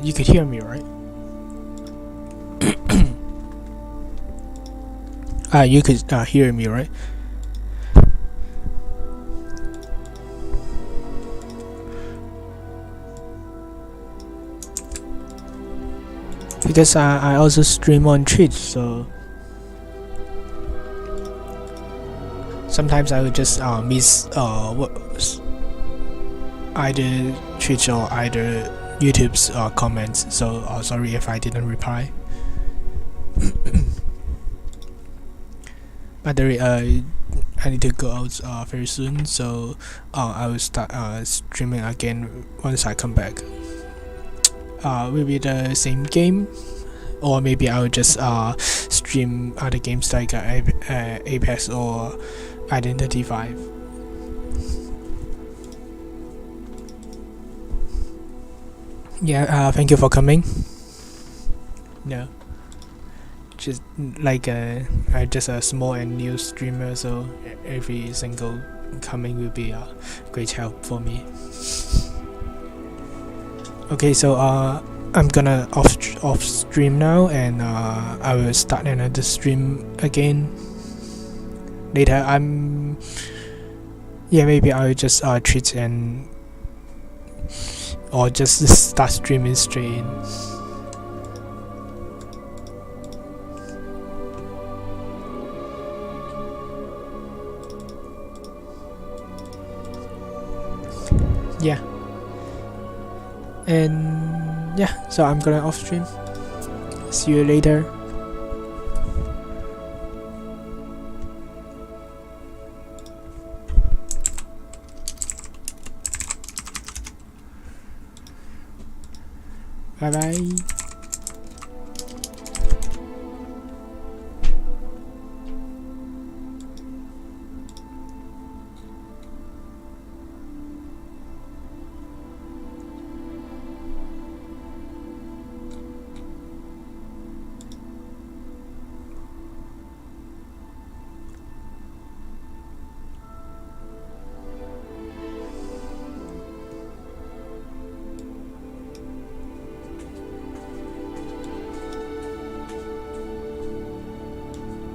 [SPEAKER 3] you could hear me, right? You could hear me, right? Because I also stream on Twitch, so sometimes I would just miss either Twitch or either YouTube's comments, so sorry if I didn't reply. By the way, I need to go out very soon, so I will start streaming again once I come back. Maybe the same game, or maybe I will just stream other games like Apex or Identity 5. Yeah, thank you for coming. No. Just like I'm just a small and new streamer, so every single coming will be a great help for me. Okay, so I'm gonna off stream now, and I will start another stream again later. Maybe I'll just treat and or just start streaming straight in. Yeah. And yeah, so I'm gonna off stream. See you later. Bye bye.